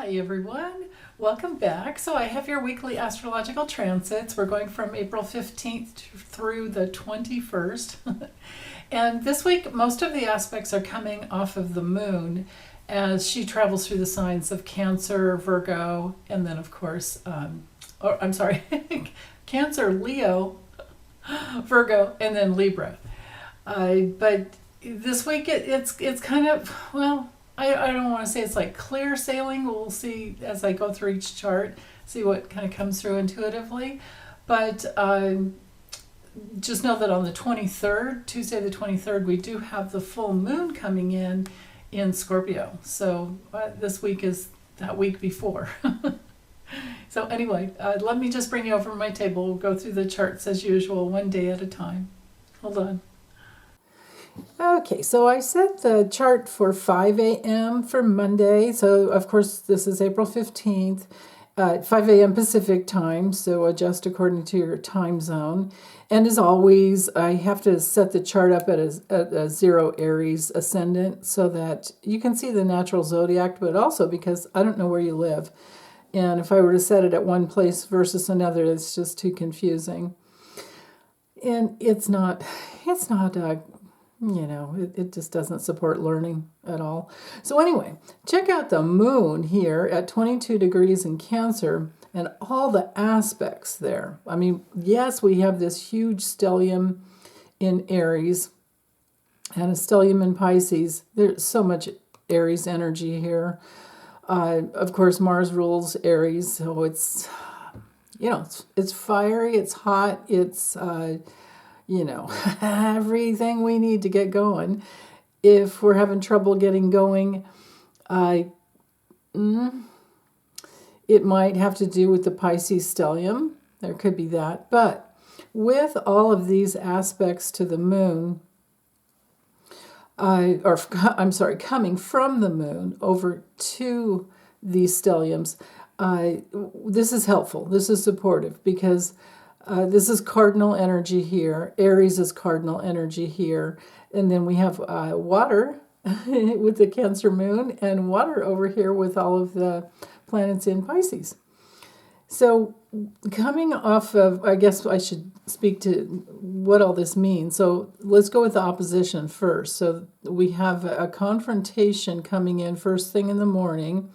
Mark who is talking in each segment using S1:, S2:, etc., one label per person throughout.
S1: Hi everyone, welcome back. So I have your weekly astrological transits. We're going from April 15th through the 21st. And this week, most of the aspects are coming off of the moon as she travels through the signs of Cancer, Virgo, and then of course, Cancer, Leo, Virgo, and then Libra. But this week it's kind of, well, I don't want to say it's like clear sailing. We'll see as I go through each chart, see what kind of comes through intuitively. But just know that on the 23rd, Tuesday the 23rd, we do have the full moon coming in Scorpio. So this week is that week before. So anyway, let me just bring you over my table. We'll go through the charts as usual, one day at a time. Hold on. Okay, so I set the chart for 5 a.m. for Monday. So, of course, this is April 15th at 5 a.m. Pacific time, so adjust according to your time zone. And as always, I have to set the chart up at a 0 Aries ascendant so that you can see the natural zodiac, but also because I don't know where you live. And if I were to set it at one place versus another, it's just too confusing. And it's not it just doesn't support learning at all. So anyway, check out the moon here at 22 degrees in Cancer and all the aspects there. I mean, yes, we have this huge stellium in Aries and a stellium in Pisces. There's so much Aries energy here. Of course, Mars rules Aries, so it's fiery, it's hot, it's everything we need to get going. If we're having trouble getting going, it might have to do with the Pisces stellium. There could be that. But with all of these aspects to the moon, coming from the moon over to these stelliums, this is helpful. This is supportive because this is cardinal energy here. Aries is cardinal energy here. And then we have water with the Cancer moon and water over here with all of the planets in Pisces. So coming off of, I guess I should speak to what all this means. So let's go with the opposition first. So we have a confrontation coming in first thing in the morning.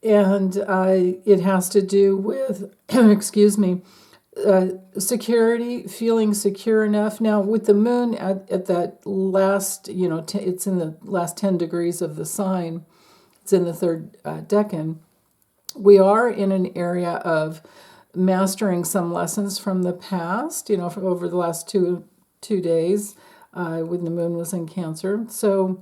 S1: And it has to do with, security, feeling secure enough. Now, with the moon at that last, it's in the last 10 degrees of the sign, it's in the third decan. We are in an area of mastering some lessons from the past, for over the last two days when the moon was in Cancer. So,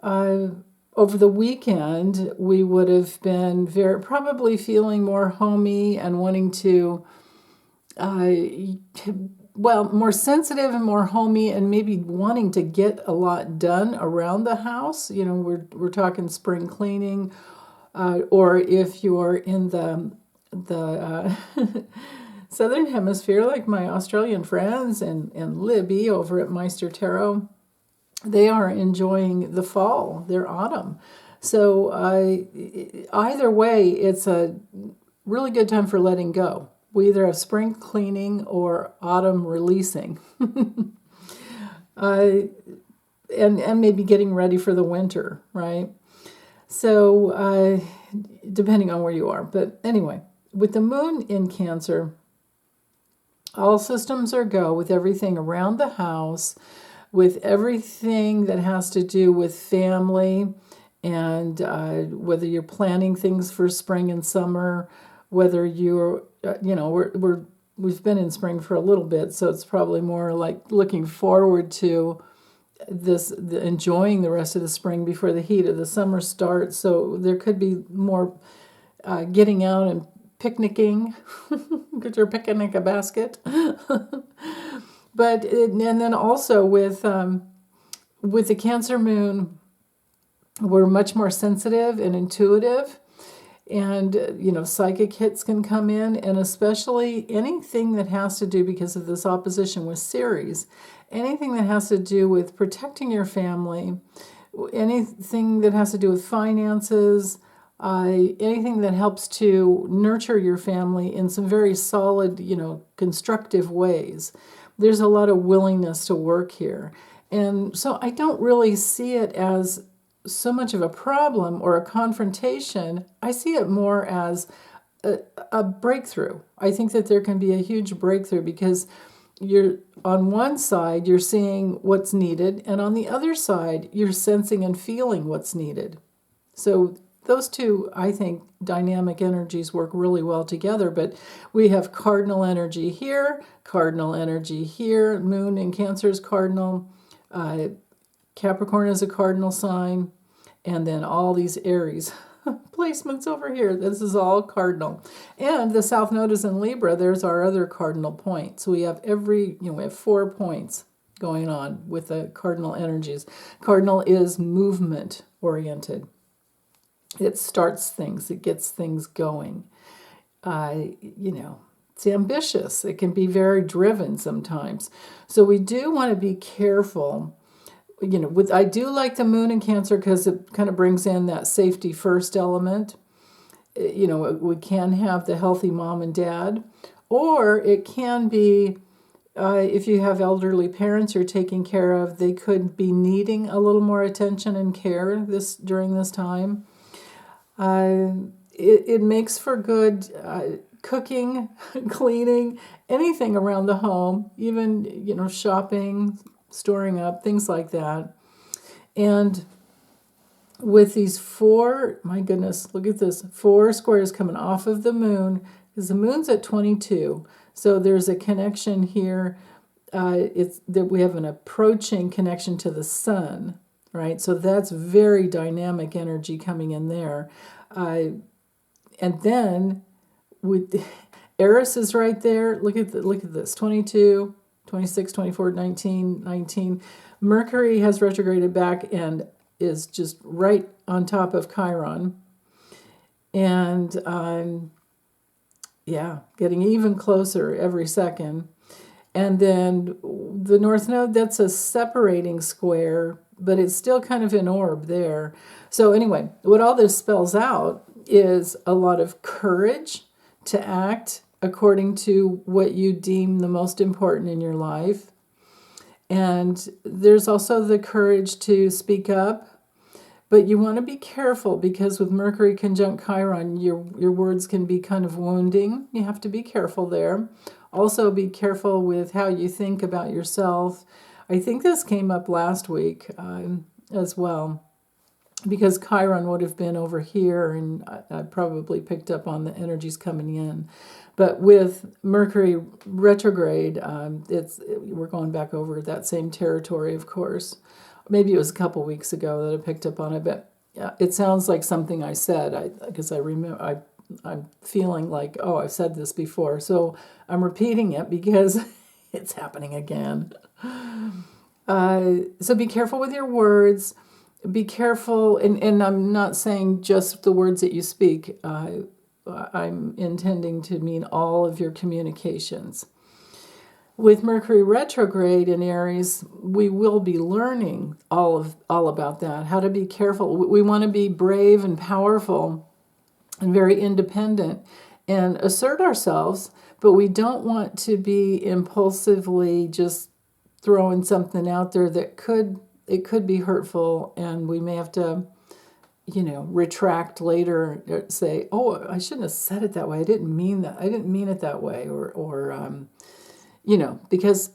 S1: over the weekend, we would have been probably feeling more homey and wanting to more sensitive and more homey and maybe wanting to get a lot done around the house. We're talking spring cleaning, or if you're in the Southern Hemisphere, like my Australian friends and Libby over at Meister Tarot, they are enjoying the fall, their autumn. So either way, it's a really good time for letting go. We either have spring cleaning or autumn releasing. And maybe getting ready for the winter, right? So depending on where you are. But anyway, with the moon in Cancer, all systems are go with everything around the house, with everything that has to do with family, and whether you're planning things for spring and summer, whether you're, we've been in spring for a little bit, so it's probably more like looking forward to enjoying the rest of the spring before the heat of the summer starts. So there could be more getting out and picnicking. Get your picnic basket. But and then also with the Cancer moon, we're much more sensitive and intuitive. And, psychic hits can come in, and especially anything that has to do, because of this opposition with Ceres, anything that has to do with protecting your family, anything that has to do with finances, anything that helps to nurture your family in some very solid, constructive ways. There's a lot of willingness to work here. And so I don't really see it as so much of a problem or a confrontation. I see it more as a breakthrough. I think that there can be a huge breakthrough because you're on one side, you're seeing what's needed, and on the other side, you're sensing and feeling what's needed. So those two, I think, dynamic energies work really well together, but we have cardinal energy here, Moon in Cancer is cardinal, Capricorn is a cardinal sign, and then all these Aries placements over here. This is all cardinal. And the South Node is in Libra. There's our other cardinal point. So we have we have 4 points going on with the cardinal energies. Cardinal is movement oriented. It starts things. It gets things going. It's ambitious. It can be very driven sometimes. So we do want to be careful. I do like the Moon in Cancer because it kind of brings in that safety first element. We can have the healthy mom and dad, or it can be if you have elderly parents you're taking care of, they could be needing a little more attention and care during this time. It makes for good cooking, cleaning, anything around the home, even shopping, storing up, things like that. And with these 4, my goodness, look at this, 4 squares coming off of the moon, because the moon's at 22. So there's a connection here. It's that we have an approaching connection to the sun, right? So that's very dynamic energy coming in there. And then with Eris is right there. Look at this, 22, 26, 24, 19. Mercury has retrograded back and is just right on top of Chiron. And getting even closer every second. And then the North Node, that's a separating square, but it's still kind of an orb there. So anyway, what all this spells out is a lot of courage to act according to what you deem the most important in your life. And there's also the courage to speak up, but you want to be careful because with Mercury conjunct Chiron, your words can be kind of wounding. You have to be careful there. Also be careful with how you think about yourself. I think this came up last week as well, because Chiron would have been over here, and I probably picked up on the energies coming in. But with Mercury retrograde, we're going back over that same territory, of course. Maybe it was a couple weeks ago that I picked up on it, but it sounds like something I said, because I remember I'm feeling like, oh, I've said this before. So I'm repeating it because it's happening again. So be careful with your words. Be careful, and I'm not saying just the words that you speak. I'm intending to mean all of your communications. With Mercury retrograde in Aries, we will be learning all about that, how to be careful. We want to be brave and powerful and very independent and assert ourselves, but we don't want to be impulsively just throwing something out there that could be hurtful, and we may have to retract later, say, oh, I shouldn't have said it that way. I didn't mean that. I didn't mean it that way. Or because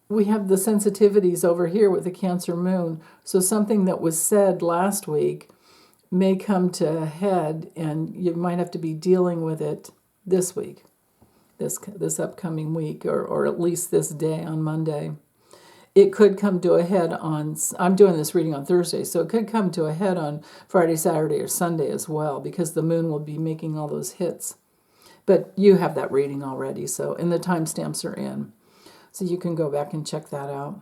S1: we have the sensitivities over here with the Cancer moon. So something that was said last week may come to a head, and you might have to be dealing with it this week, this upcoming week, or at least this day on Monday. It could come to a head I'm doing this reading on Thursday, so it could come to a head on Friday, Saturday, or Sunday as well, because the moon will be making all those hits. But you have that reading already, and the timestamps are in. So you can go back and check that out.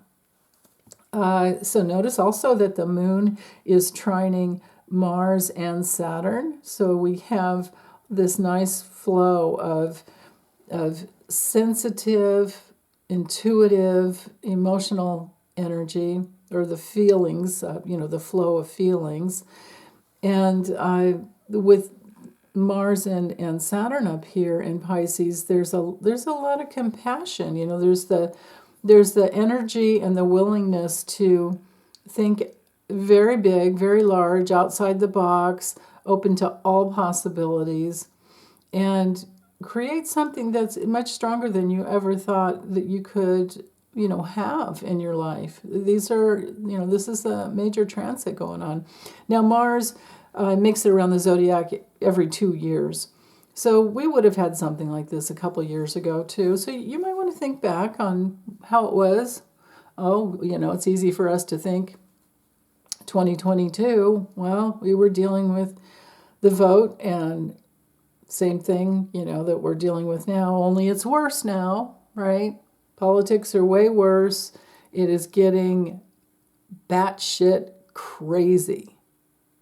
S1: So notice also that the moon is trining Mars and Saturn. So we have this nice flow of sensitive, intuitive, emotional energy, or the feelings, the flow of feelings. And with Mars and Saturn up here in Pisces, there's a lot of compassion. There's the energy and the willingness to think very big, very large, outside the box, open to all possibilities, and create something that's much stronger than you ever thought that you could, have in your life. This is a major transit going on. Now, Mars makes it around the zodiac every 2 years. So we would have had something like this a couple years ago, too. So you might want to think back on how it was. Oh, it's easy for us to think 2022, well, we were dealing with the vote and same thing, that we're dealing with now, only it's worse now, right? Politics are way worse. It is getting batshit crazy,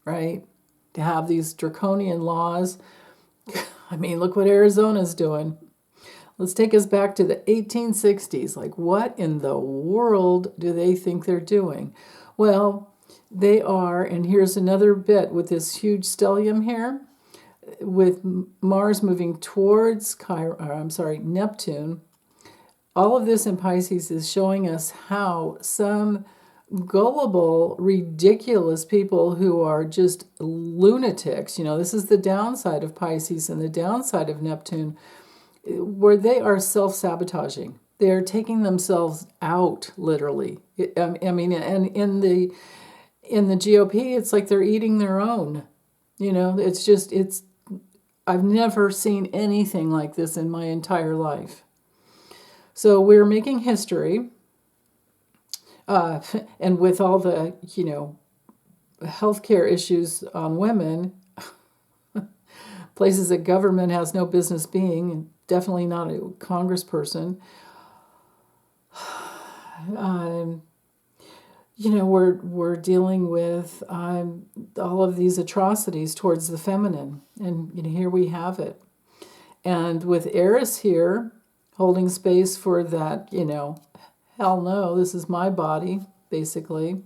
S1: right? To have these draconian laws. I mean, look what Arizona's doing. Let's take us back to the 1860s. Like, what in the world do they think they're doing? Well, they are, and here's another bit with this huge stellium here, with Mars moving towards Neptune. All of this in Pisces is showing us how some gullible, ridiculous people who are just lunatics, this is the downside of Pisces and the downside of Neptune, where they are self-sabotaging. They are taking themselves out, literally. I mean, and in the GOP, it's like they're eating their own. I've never seen anything like this in my entire life. So we're making history, and with all the, healthcare issues on women, places that government has no business being, and definitely not a congressperson. We're dealing with all of these atrocities towards the feminine, and here we have it. And with Eris here, holding space for that, hell no, this is my body, basically.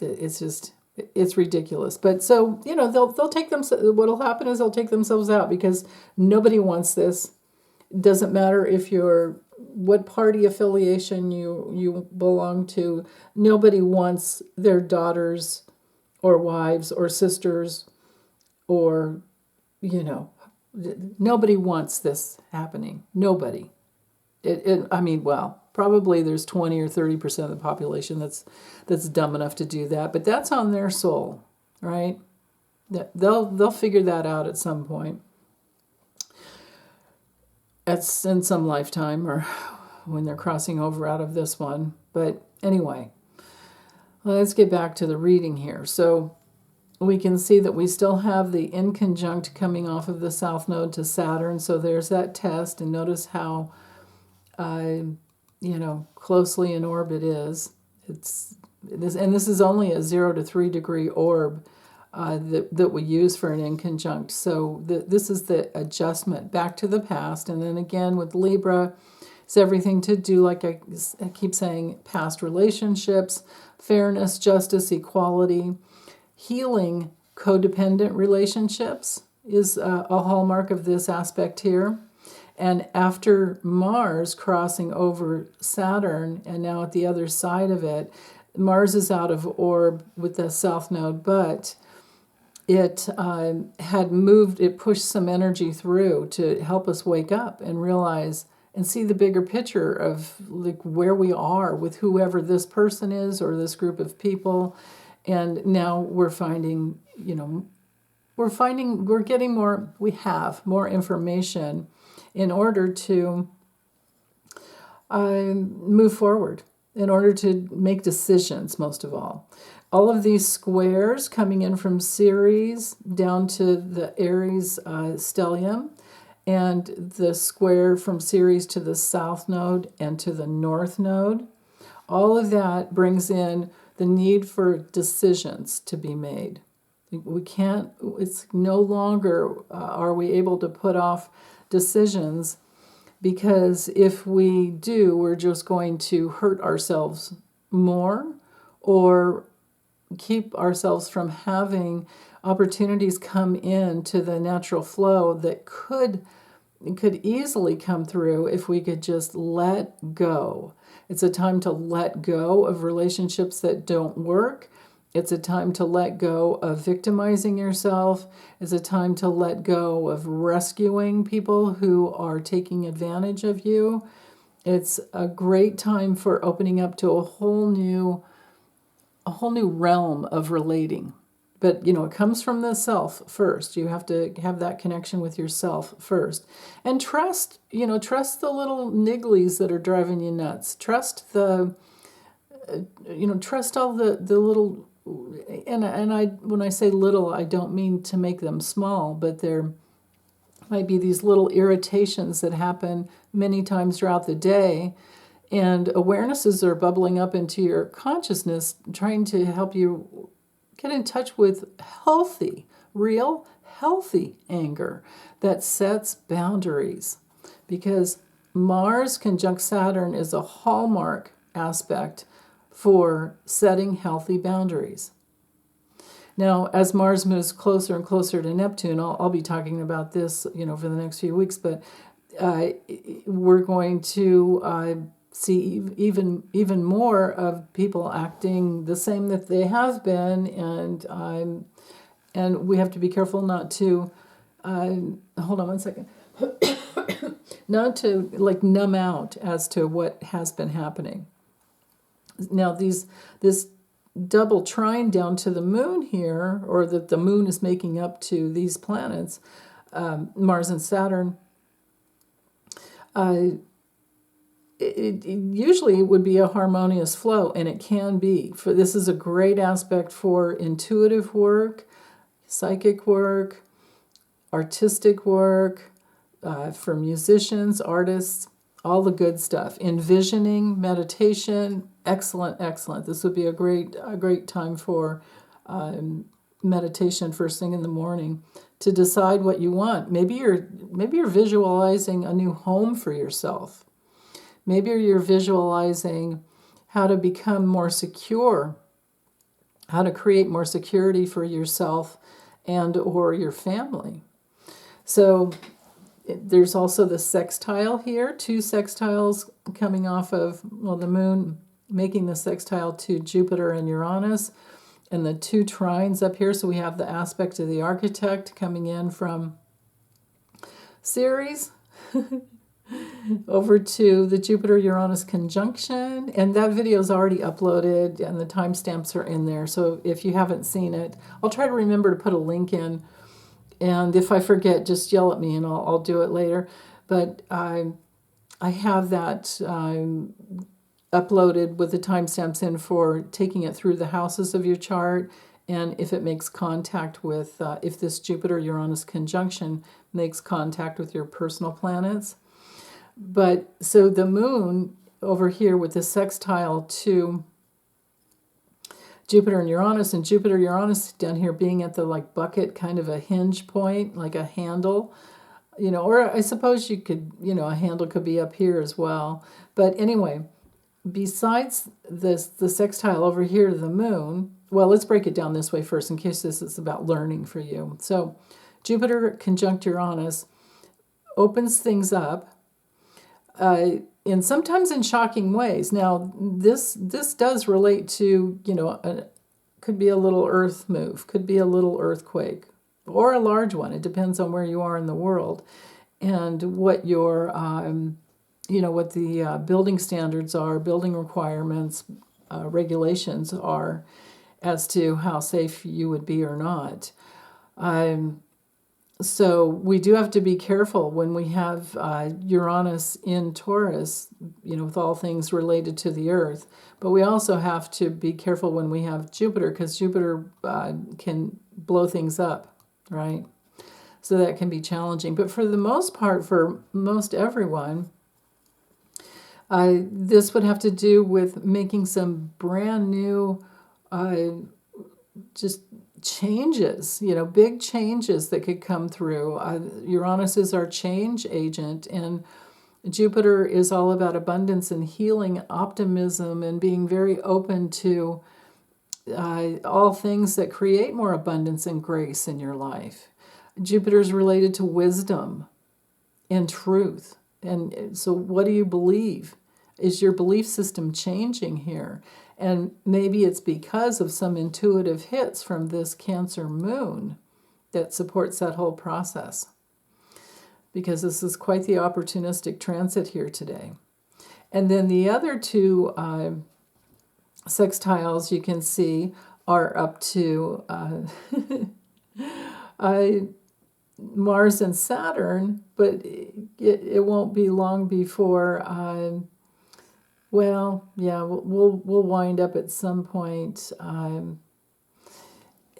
S1: It's ridiculous. But so, they'll take them. What'll happen is they'll take themselves out because nobody wants this. It doesn't matter if what party affiliation you belong to. Nobody wants their daughters or wives or sisters or, nobody wants this happening. Nobody. Probably there's 20 or 30% of the population that's dumb enough to do that, but that's on their soul, right? They'll figure that out at some point. It's in some lifetime or when they're crossing over out of this one. But anyway, let's get back to the reading here. So we can see that we still have the inconjunct coming off of the south node to Saturn. So there's that test, and notice how closely in orbit is. This is only a 0 to 3 degree orb that we use for an inconjunct. So this is the adjustment back to the past. And then again with Libra, it's everything to do, like I keep saying, past relationships, fairness, justice, equality, healing codependent relationships is a hallmark of this aspect here. And after Mars crossing over Saturn, and now at the other side of it, Mars is out of orb with the south node, but it had moved, it pushed some energy through to help us wake up and realize and see the bigger picture of like where we are with whoever this person is or this group of people. And now we're finding, we have more information in order to move forward, in order to make decisions, most of all. All of these squares coming in from Ceres down to the Aries stellium, and the square from Ceres to the south node and to the north node, all of that brings in the need for decisions to be made. We can't, it's no longer are we able to put off decisions, because if we do, we're just going to hurt ourselves more or keep ourselves from having opportunities come in to the natural flow that could easily come through if we could just let go. It's a time to let go of relationships that don't work. It's a time to let go of victimizing yourself. It's a time to let go of rescuing people who are taking advantage of you. It's a great time for opening up to a whole new realm of relating. But, it comes from the self first. You have to have that connection with yourself first. And trust the little nigglies that are driving you nuts. Trust trust all the little, and I, when I say little, I don't mean to make them small, but there might be these little irritations that happen many times throughout the day. And awarenesses are bubbling up into your consciousness, trying to help you get in touch with healthy, real, healthy anger that sets boundaries. Because Mars conjunct Saturn is a hallmark aspect for setting healthy boundaries. Now, as Mars moves closer and closer to Neptune, I'll be talking about this, for the next few weeks, but we're going to see even more of people acting the same that they have been, and we have to be careful not to hold on one second, not to numb out as to what has been happening. Now this double trine down to the moon here, or that the moon is making up to these planets, Mars and Saturn. It usually would be a harmonious flow, and it can be. For this is a great aspect for intuitive work, psychic work, artistic work, for musicians, artists, all the good stuff. Envisioning, meditation, excellent. This would be a great time for meditation first thing in the morning to decide what you want. Maybe you're visualizing a new home for yourself. Maybe you're visualizing how to become more secure, how to create more security for yourself and or your family. So there's also the sextile here, 2 sextiles coming off of, the moon making the sextile to Jupiter and Uranus, and the 2 trines up here. So we have the aspect of the architect coming in from Ceres over to the Jupiter-Uranus conjunction. And that video is already uploaded, and the timestamps are in there. So if you haven't seen it, I'll try to remember to put a link in. And if I forget, just yell at me and I'll do it later. But I have that uploaded with the timestamps in for taking it through the houses of your chart, and if it makes contact with, if this Jupiter-Uranus conjunction makes contact with your personal planets. But so the moon over here with the sextile to Jupiter and Jupiter-Uranus down here being at the bucket, kind of a hinge point, like a handle, or I suppose you could, a handle could be up here as well. But anyway, besides the sextile over here to the moon, well, let's break it down this way first in case this is about learning for you. So Jupiter conjunct Uranus opens things up, and sometimes in shocking ways. Now, this does relate to, could be a little earth move, could be a little earthquake, or a large one. It depends on where you are in the world and what your, what the building standards are, building requirements, regulations are as to how safe you would be or not. So we do have to be careful when we have Uranus in Taurus, with all things related to the earth. But we also have to be careful when we have Jupiter, because Jupiter can blow things up, right? So that can be challenging. But for the most part, for most everyone, this would have to do with making some brand new just changes, big changes that could come through. Uranus is our change agent, and Jupiter is all about abundance and healing, optimism, and being very open to all things that create more abundance and grace in your life. Jupiter is related to wisdom and truth. And so what do you believe? Is your belief system changing here? And maybe it's because of some intuitive hits from this Cancer moon that supports that whole process. Because this is quite the opportunistic transit here today. And then the other two sextiles you can see are up to Mars and Saturn, but it won't be long before. We'll wind up at some point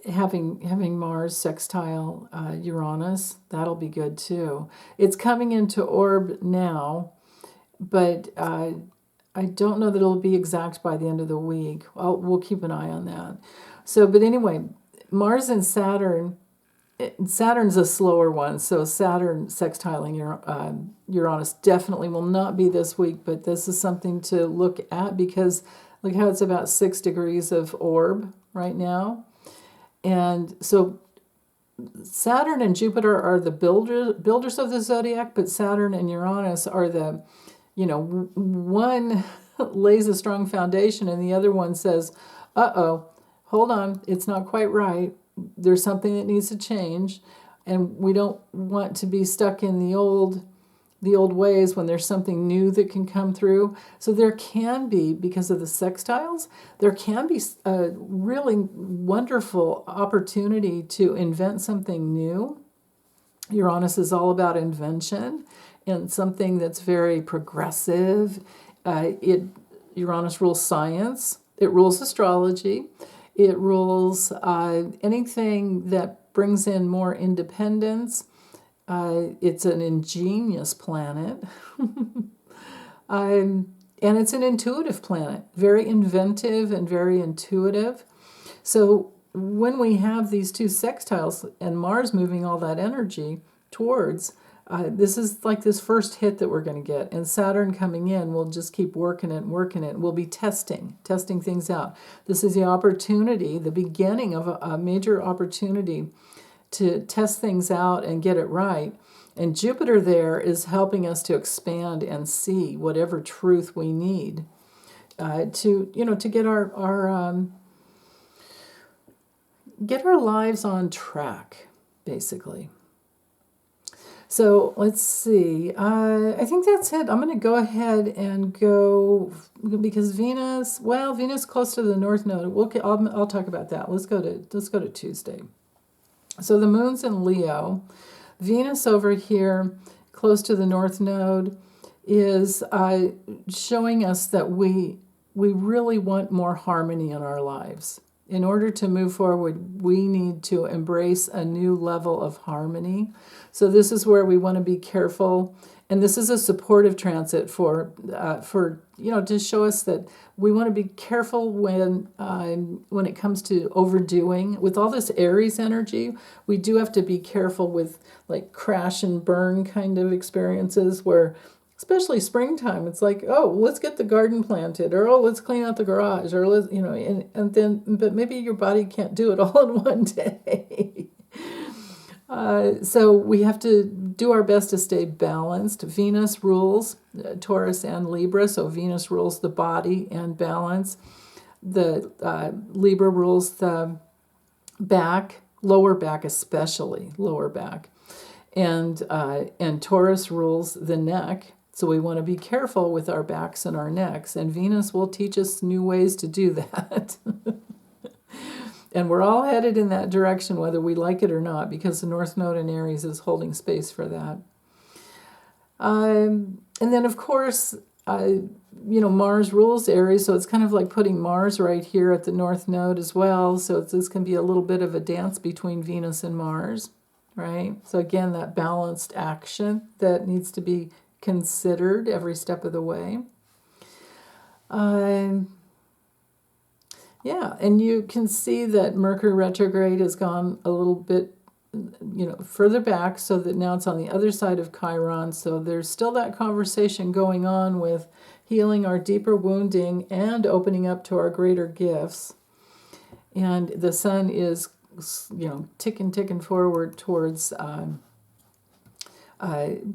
S1: having Mars sextile Uranus. That'll be good too. It's coming into orb now, but I don't know that it'll be exact by the end of the week. We'll keep an eye on that. So, but anyway, Mars and Saturn. Saturn's a slower one, so Saturn sextiling Uranus definitely will not be this week, but this is something to look at because look how it's about 6 degrees of orb right now. And so Saturn and Jupiter are the builders of the zodiac, but Saturn and Uranus are the, one lays a strong foundation and the other one says, hold on, it's not quite right. There's something that needs to change, and we don't want to be stuck in the old ways when there's something new that can come through. So there can be, because of the sextiles, there can be a really wonderful opportunity to invent something new. Uranus is all about invention and something that's very progressive. Uranus rules science. It rules astrology. It rules anything that brings in more independence. It's an ingenious planet. And it's an intuitive planet, very inventive and very intuitive. So when we have these two sextiles and Mars moving all that energy towards, this is like this first hit that we're going to get. And Saturn coming in, we'll just keep working it. We'll be testing things out. This is the opportunity, the beginning of a major opportunity to test things out and get it right. And Jupiter there is helping us to expand and see whatever truth we need to get get our lives on track, basically. So let's see. I think that's it. I'm going to go ahead and go because Venus close to the North Node. I'll talk about that. Let's go to Tuesday. So the moon's in Leo. Venus over here, close to the North Node, is showing us that we really want more harmony in our lives. In order to move forward, we need to embrace a new level of harmony. So this is where we want to be careful, and this is a supportive transit for to show us that we want to be careful when it comes to overdoing. With all this Aries energy, we do have to be careful with like crash and burn kind of experiences where, especially springtime, it's like, oh, let's get the garden planted, or oh, let's clean out the garage, or let's, but maybe your body can't do it all in one day. So we have to do our best to stay balanced. Venus rules Taurus and Libra, so Venus rules the body and balance. The Libra rules the back, lower back especially, lower back. And Taurus rules the neck. So we want to be careful with our backs and our necks. And Venus will teach us new ways to do that. And we're all headed in that direction, whether we like it or not, because the North Node in Aries is holding space for that. And then, of course, Mars rules Aries, so it's kind of like putting Mars right here at the North Node as well. So this can be a little bit of a dance between Venus and Mars, right? So again, that balanced action that needs to be considered every step of the way. And you can see that Mercury retrograde has gone a little bit, further back, so that now it's on the other side of Chiron. So there's still that conversation going on with healing our deeper wounding and opening up to our greater gifts. and the sun is, ticking forward towards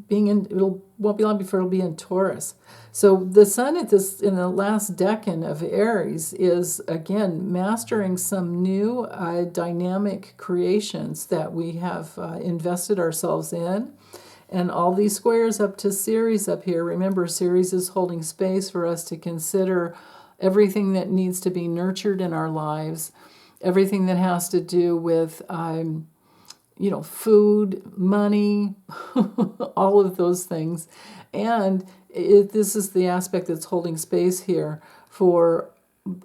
S1: being in. It won't be long before it'll be in Taurus. So the sun in the last decan of Aries is again mastering some new dynamic creations that we have invested ourselves in. And all these squares up to Ceres up here. Remember, Ceres is holding space for us to consider everything that needs to be nurtured in our lives, everything that has to do with, food, money, all of those things. And this is the aspect that's holding space here for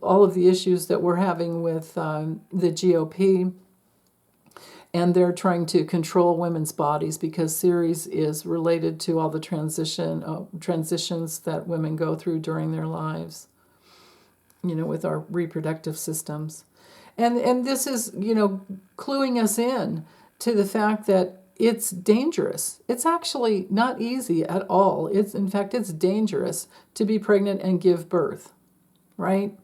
S1: all of the issues that we're having with the GOP. And they're trying to control women's bodies because Ceres is related to all the transitions that women go through during their lives, with our reproductive systems. And this is, cluing us in to the fact that it's dangerous. It's actually not easy at all. In fact, it's dangerous to be pregnant and give birth, right?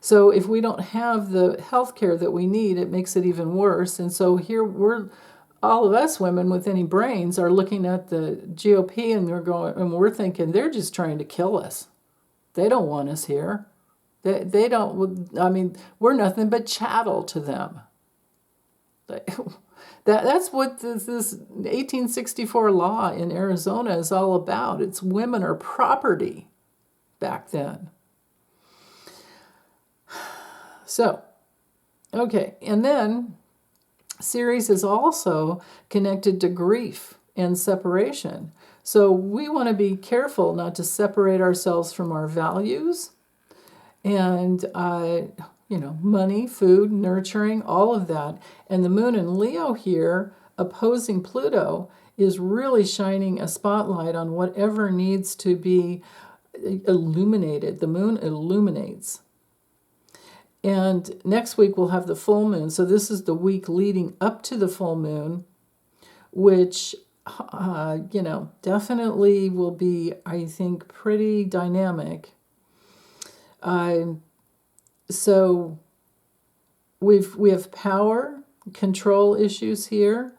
S1: So if we don't have the health care that we need, it makes it even worse. And so here all of us women with any brains are looking at the GOP and we're thinking they're just trying to kill us. They don't want us here. They don't, we're nothing but chattel to them. That's what this 1864 law in Arizona is all about. It's women are property back then. So, okay, and then Ceres is also connected to grief and separation. So we want to be careful not to separate ourselves from our values and, money, food, nurturing, all of that. And the moon in Leo here, opposing Pluto, is really shining a spotlight on whatever needs to be illuminated. The moon illuminates. And next week we'll have the full moon. So this is the week leading up to the full moon, which, definitely will be, I think, pretty dynamic. So we have power, control issues here.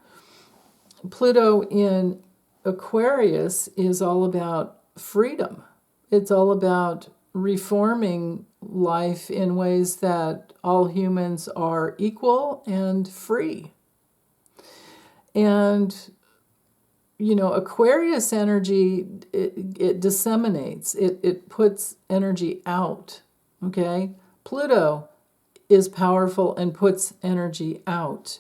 S1: Pluto in Aquarius is all about freedom. It's all about reforming life in ways that all humans are equal and free. And, Aquarius energy, it disseminates. It puts energy out, okay? Pluto is powerful and puts energy out.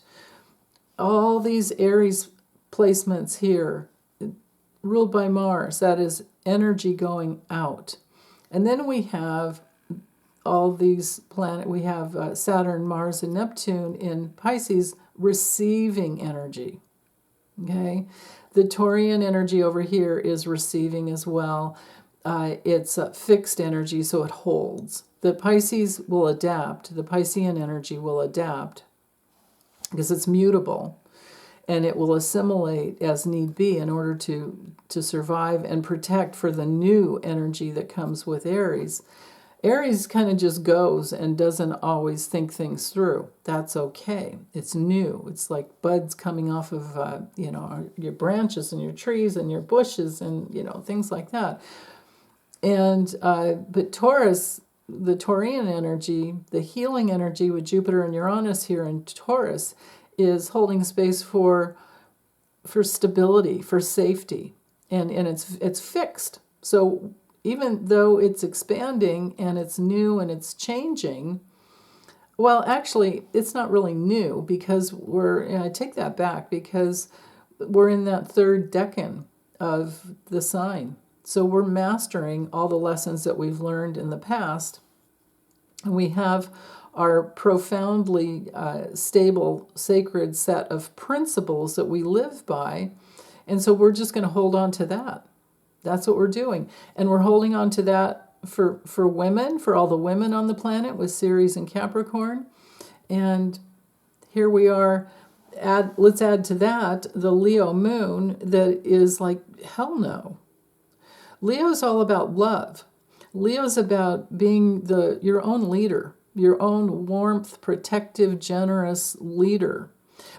S1: All these Aries placements here, ruled by Mars, that is energy going out. And then we have all these planets. We have Saturn, Mars, and Neptune in Pisces receiving energy. Okay? The Taurian energy over here is receiving as well. It's fixed energy, so it holds. The Pisces will adapt. The Piscean energy will adapt because it's mutable. And it will assimilate as need be in order to survive and protect for the new energy that comes with Aries. Aries kind of just goes and doesn't always think things through. That's okay. It's new. It's like buds coming off of, your branches and your trees and your bushes and, things like that. And, but Taurus, the Taurian energy, the healing energy with Jupiter and Uranus here in Taurus, is holding space for stability, for safety, and it's fixed. So even though it's expanding and it's new and it's changing, well, actually, it's not really new because I take that back because we're in that third decan of the sign. So we're mastering all the lessons that we've learned in the past, and we have our profoundly stable, sacred set of principles that we live by. And so we're just going to hold on to that. That's what we're doing. And we're holding on to that for women, for all the women on the planet with Ceres and Capricorn. And here we are. Let's add to that the Leo moon that is like, hell no. Leo's all about love. Leo's about being your own leader. your own warmth, protective, generous leader.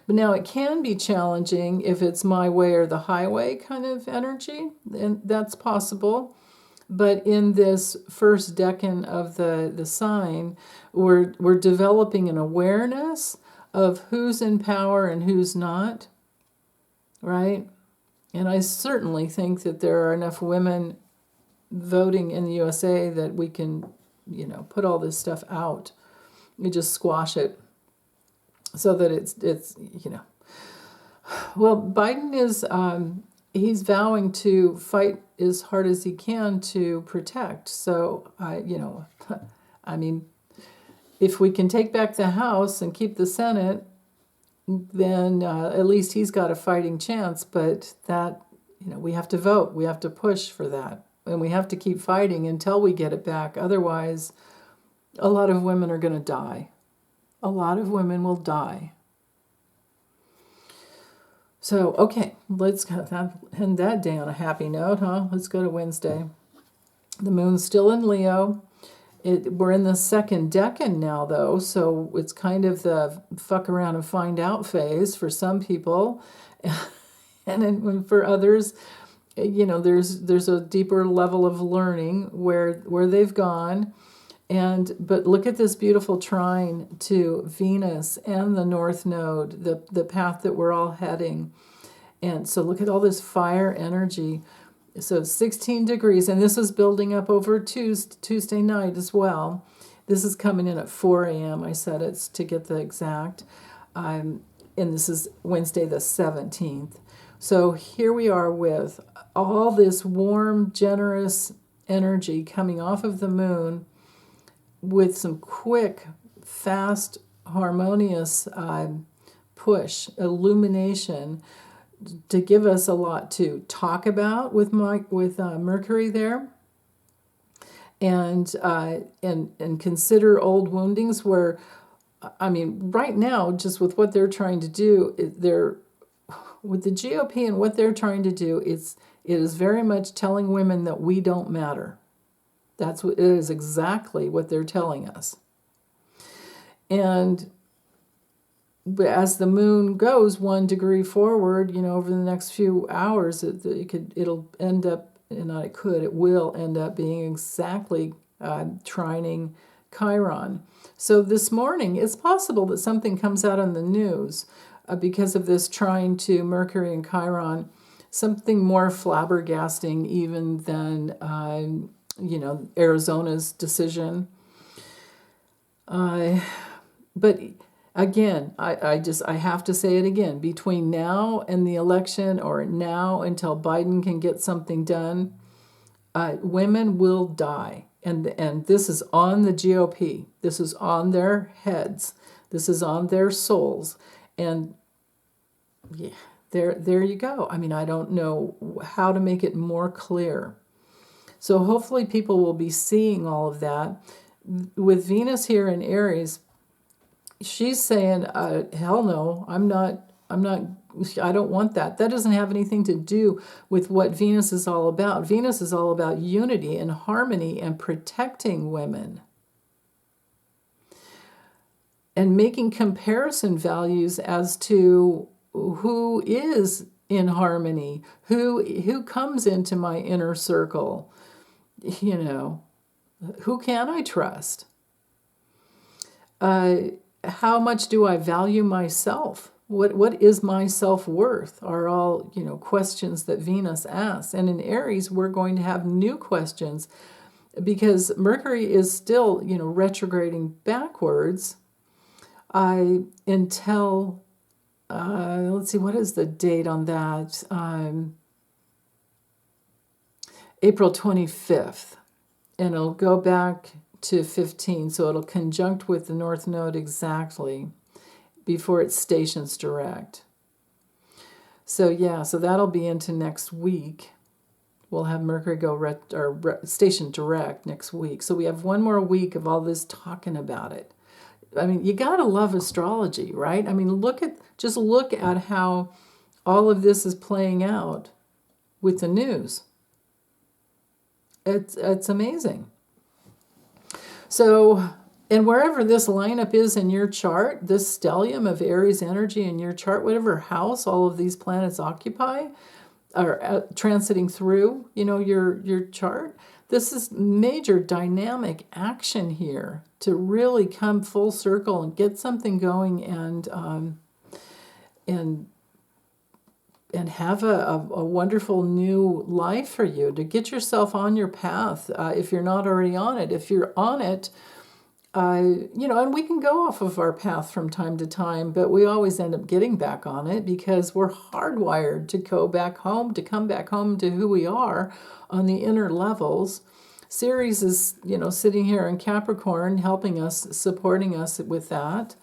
S1: But now it can be challenging if it's my way or the highway kind of energy, and that's possible. But in this first decan of the sign, we're developing an awareness of who's in power and who's not, right? And I certainly think that there are enough women voting in the USA that we can, put all this stuff out. You just squash it so that it's. Well, Biden is he's vowing to fight as hard as he can to protect. So I mean, if we can take back the House and keep the Senate, then at least he's got a fighting chance. But that, we have to vote. We have to push for that. And we have to keep fighting until we get it back. Otherwise, a lot of women are going to die. A lot of women will die. So, okay, let's end that day on a happy note, huh? Let's go to Wednesday. The moon's still in Leo. We're in the second decan now, though, so it's kind of the fuck around and find out phase for some people. And then for others, there's a deeper level of learning where they've gone. But look at this beautiful trine to Venus and the North Node, the path that we're all heading. And so look at all this fire energy. So 16 degrees, and this is building up over Tuesday night as well. This is coming in at 4 a.m. I said it's to get the exact. And this is Wednesday the 17th. So here we are with all this warm, generous energy coming off of the moon with some quick, fast, harmonious push, illumination to give us a lot to talk about with Mercury there, and consider old woundings. Where, I mean, right now, just with what they're trying to do, with the GOP and what they're trying to do, it is very much telling women that we don't matter. It is exactly what they're telling us. And as the moon goes 1 degree forward, over the next few hours, it will end up being exactly trining Chiron. So this morning, it's possible that something comes out on the news because of this trine to Mercury and Chiron, something more flabbergasting even than Arizona's decision. But again, I have to say it again. Between now and the election, or now until Biden can get something done, women will die. And this is on the GOP. This is on their heads. This is on their souls. And yeah, there you go. I mean, I don't know how to make it more clear. So hopefully people will be seeing all of that. With Venus here in Aries, she's saying, hell no, I don't want that. That doesn't have anything to do with what Venus is all about. Venus is all about unity and harmony and protecting women. And making comparison values as to who is in harmony, who comes into my inner circle, who can I trust? How much do I value myself? What is my self-worth are all, questions that Venus asks. And in Aries, we're going to have new questions because Mercury is still, retrograding backwards until, let's see, what is the date on that? April 25th. And it'll go back to 15, so it'll conjunct with the North Node exactly before it stations direct. So that'll be into next week. We'll have Mercury go station direct next week. So we have one more week of all this talking about it. I mean, you gotta love astrology, right? I mean, look at how all of this is playing out with the news. It's amazing. So And wherever this lineup is in your chart, this stellium of Aries energy in your chart, whatever house all of these planets occupy, or transiting through, your chart, this is major dynamic action here to really come full circle and get something going and have a wonderful new life for you, to get yourself on your path, if you're not already on it. If you're on it, and we can go off of our path from time to time, but we always end up getting back on it because we're hardwired to go back home, to come back home to who we are on the inner levels. Ceres is, sitting here in Capricorn, helping us, supporting us with that.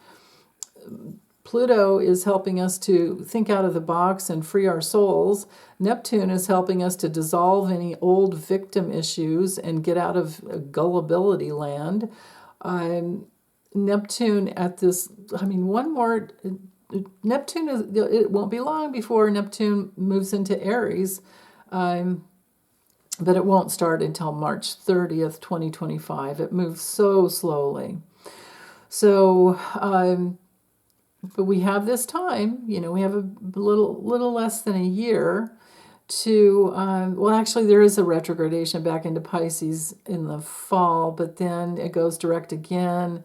S1: Pluto is helping us to think out of the box and free our souls. Neptune is helping us to dissolve any old victim issues and get out of gullibility land. Neptune at this, Neptune it won't be long before Neptune moves into Aries, but it won't start until March 30th, 2025. It moves so slowly. So, but we have this time, we have a little less than a year to, actually there is a retrogradation back into Pisces in the fall, but then it goes direct again.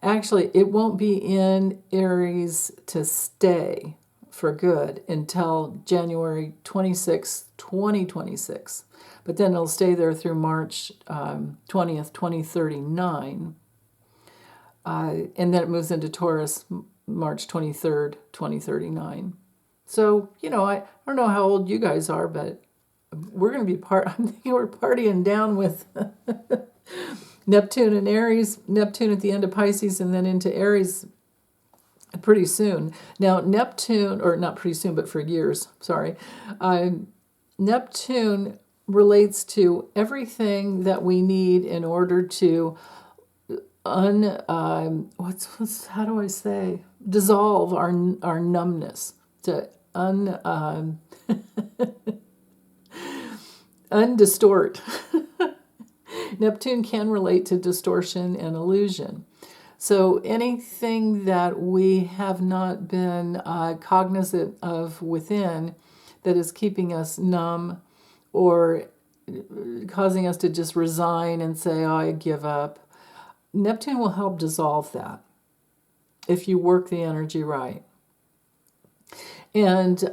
S1: Actually, it won't be in Aries to stay for good until January 26th, 2026. But then it'll stay there through March 20th, 2039. And then it moves into Taurus March 23rd, 2039. So, I don't know how old you guys are, but we're going to be I'm thinking we're partying down with Neptune and Aries, Neptune at the end of Pisces, and then into Aries pretty soon. Now, Neptune, or not pretty soon, but for years, sorry. Neptune relates to everything that we need in order to how do I say? Dissolve our numbness, to undistort. Neptune can relate to distortion and illusion. So anything that we have not been cognizant of within that is keeping us numb or causing us to just resign and say, oh, I give up, Neptune will help dissolve that if you work the energy right. And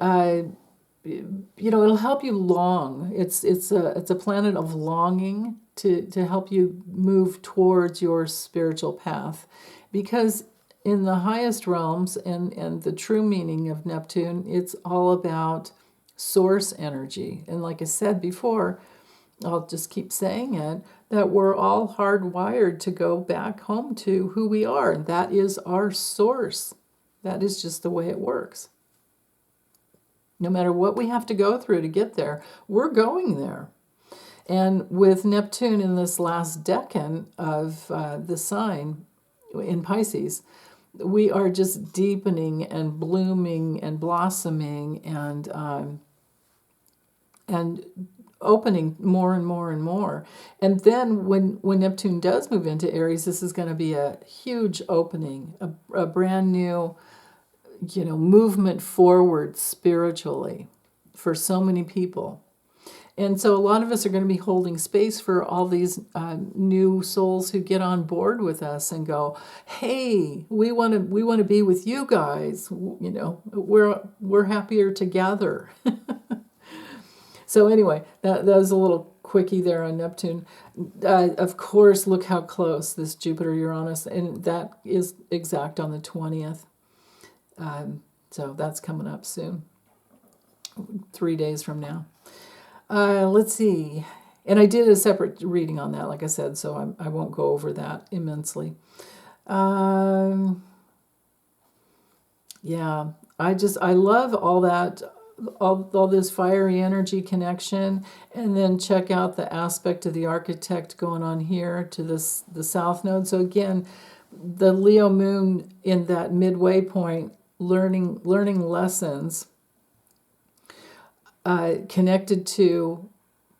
S1: it'll help you long. It's a planet of longing to help you move towards your spiritual path, because in the highest realms and the true meaning of Neptune, it's all about source energy. And like I said before, I'll just keep saying it, that we're all hardwired to go back home to who we are. And that is our source. That is just the way it works. No matter what we have to go through to get there, we're going there. And with Neptune in this last decan of the sign in Pisces, we are just deepening and blooming and blossoming and opening more and more and more. And then when Neptune does move into Aries, this is going to be a huge opening, a brand new, movement forward spiritually for so many people. And so a lot of us are going to be holding space for all these new souls who get on board with us and go, hey, we want to be with you guys. We're happier together. So anyway, that was a little quickie there on Neptune. Of course, look how close this Jupiter-Uranus, and that is exact on the 20th. So that's coming up soon, 3 days from now. Let's see. And I did a separate reading on that, like I said, so I won't go over that immensely. Yeah, I love all that, all this fiery energy connection, and then check out the aspect of the architect going on here to the south node. So again, the Leo moon in that midway point, learning lessons connected to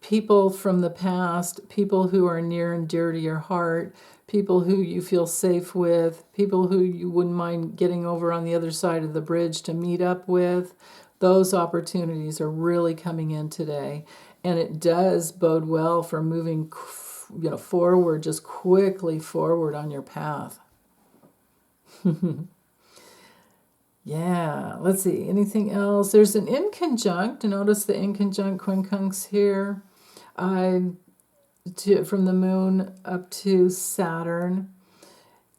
S1: people from the past, people who are near and dear to your heart, people who you feel safe with, people who you wouldn't mind getting over on the other side of the bridge to meet up with. Those opportunities are really coming in today. And it does bode well for moving, forward, just quickly forward on your path. Yeah, let's see. Anything else? There's an inconjunct. Notice the inconjunct quincunx here. From the moon up to Saturn.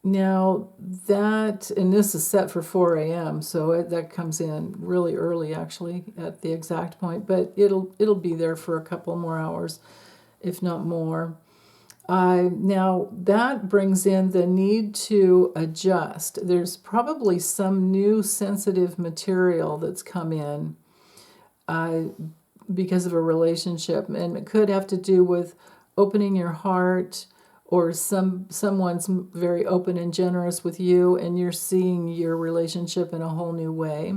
S1: Now that, and this is set for 4 a.m., so that comes in really early, actually, at the exact point. But it'll be there for a couple more hours, if not more. Now that brings in the need to adjust. There's probably some new sensitive material that's come in because of a relationship, and it could have to do with opening your heart, or someone's very open and generous with you, and you're seeing your relationship in a whole new way.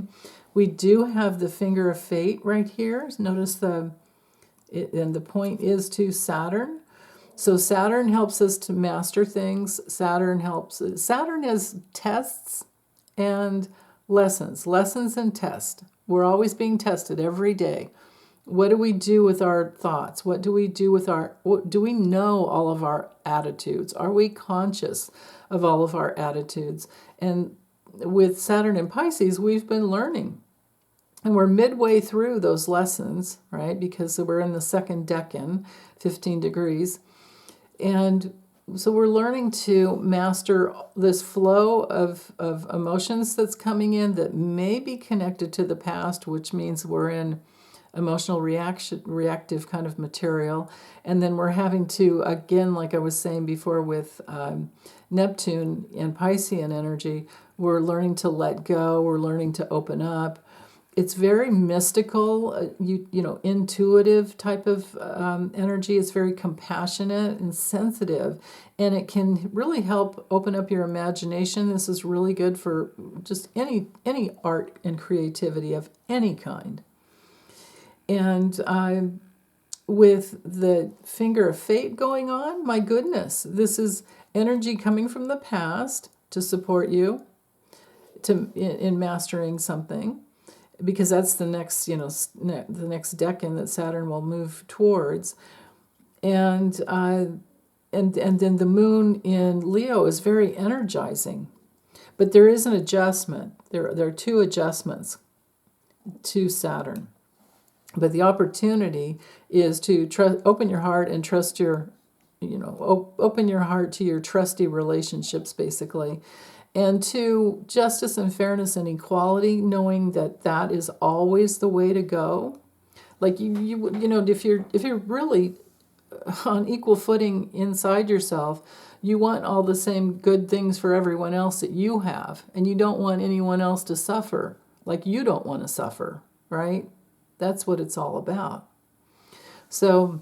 S1: We do have the finger of fate right here. Notice and the point is to Saturn. So Saturn helps us to master things. Saturn has tests and lessons and tests. We're always being tested every day. What do we do with our thoughts? What do we do with do we know all of our attitudes? Are we conscious of all of our attitudes? And with Saturn in Pisces, we've been learning. And we're midway through those lessons, right? Because we're in the second decan, 15 degrees. And so we're learning to master this flow of emotions that's coming in that may be connected to the past, which means we're in emotional reactive kind of material. And then we're having to, again, like I was saying before with Neptune and Piscean energy, we're learning to let go, we're learning to open up. It's very mystical, intuitive type of energy. It's very compassionate and sensitive, and it can really help open up your imagination. This is really good for just any art and creativity of any kind. And with the finger of fate going on, my goodness, this is energy coming from the past to support you in mastering something, because that's the next, the next decan that Saturn will move towards. And then the moon in Leo is very energizing. But there is an adjustment. There are two adjustments to Saturn. But the opportunity is to open your heart and trust open your heart to your trusty relationships, basically. And to justice and fairness and equality, knowing that is always the way to go. Like if you're really on equal footing inside yourself, you want all the same good things for everyone else that you have, and you don't want anyone else to suffer like you don't want to suffer, right? That's what it's all about. So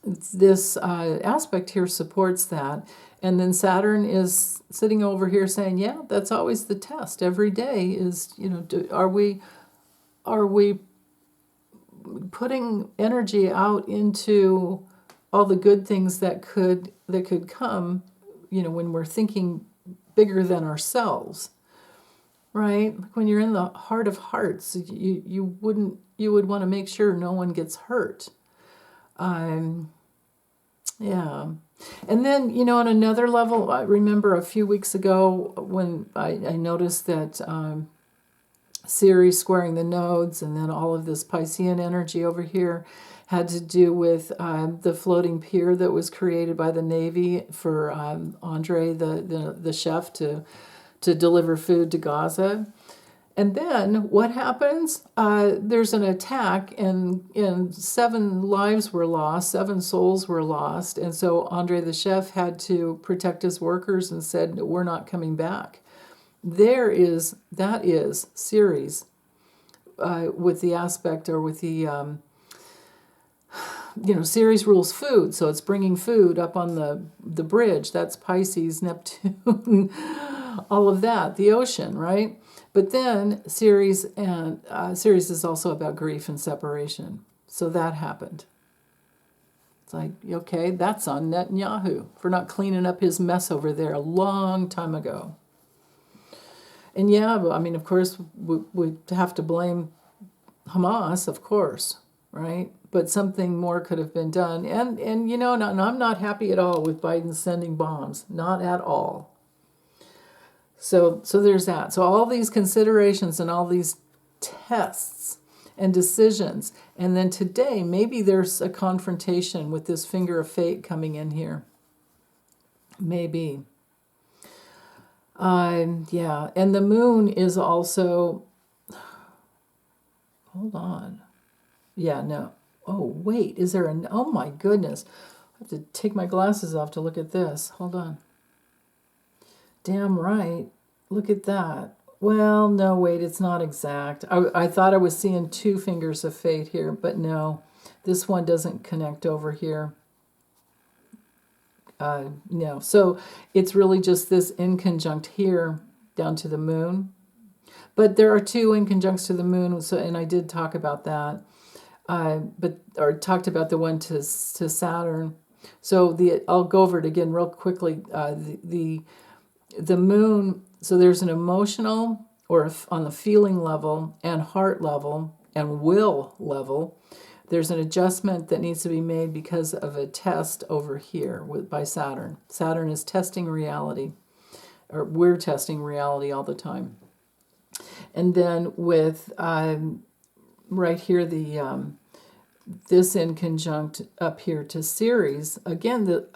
S1: this aspect here supports that. And then Saturn is sitting over here saying, yeah, that's always the test. Every day is, are we putting energy out into all the good things that could come, when we're thinking bigger than ourselves, right? When you're in the heart of hearts, you would want to make sure no one gets hurt. Yeah. And then, on another level, I remember a few weeks ago when I noticed that Ceres squaring the nodes, and then all of this Piscean energy over here had to do with the floating pier that was created by the Navy for Andre, the chef, to deliver food to Gaza. And then what happens? There's an attack, and 7 lives were lost, 7 souls were lost. And so Andre the chef had to protect his workers and said, we're not coming back. That is Ceres with the aspect, or with the, Ceres rules food. So it's bringing food up on the bridge. That's Pisces, Neptune, all of that, the ocean, right? But then Ceres is also about grief and separation. So that happened. It's like, okay, that's on Netanyahu for not cleaning up his mess over there a long time ago. And yeah, I mean, of course, we have to blame Hamas, of course, right? But something more could have been done. And you know, and I'm not happy at all with Biden sending bombs. Not at all. So there's that. So all these considerations and all these tests and decisions. And then today, maybe there's a confrontation with this finger of fate coming in here. Maybe. Yeah. And the moon is also... Hold on. Yeah, no. Oh, wait. Is there an... Oh, my goodness. I have to take my glasses off to look at this. Hold on. Damn right. Look at that. Well, no, wait, it's not exact. I thought I was seeing two fingers of fate here, but no. This one doesn't connect over here. No. So it's really just this inconjunct here down to the moon. But there are two inconjuncts to the moon, so, and I did talk about that. Or talked about the one to Saturn. So I'll go over it again real quickly. The moon, so there's an emotional or on the feeling level and heart level and will level. There's an adjustment that needs to be made because of a test over here by Saturn. Saturn is testing reality, or we're testing reality all the time. And then with right here, this inconjunct up here to Ceres, again,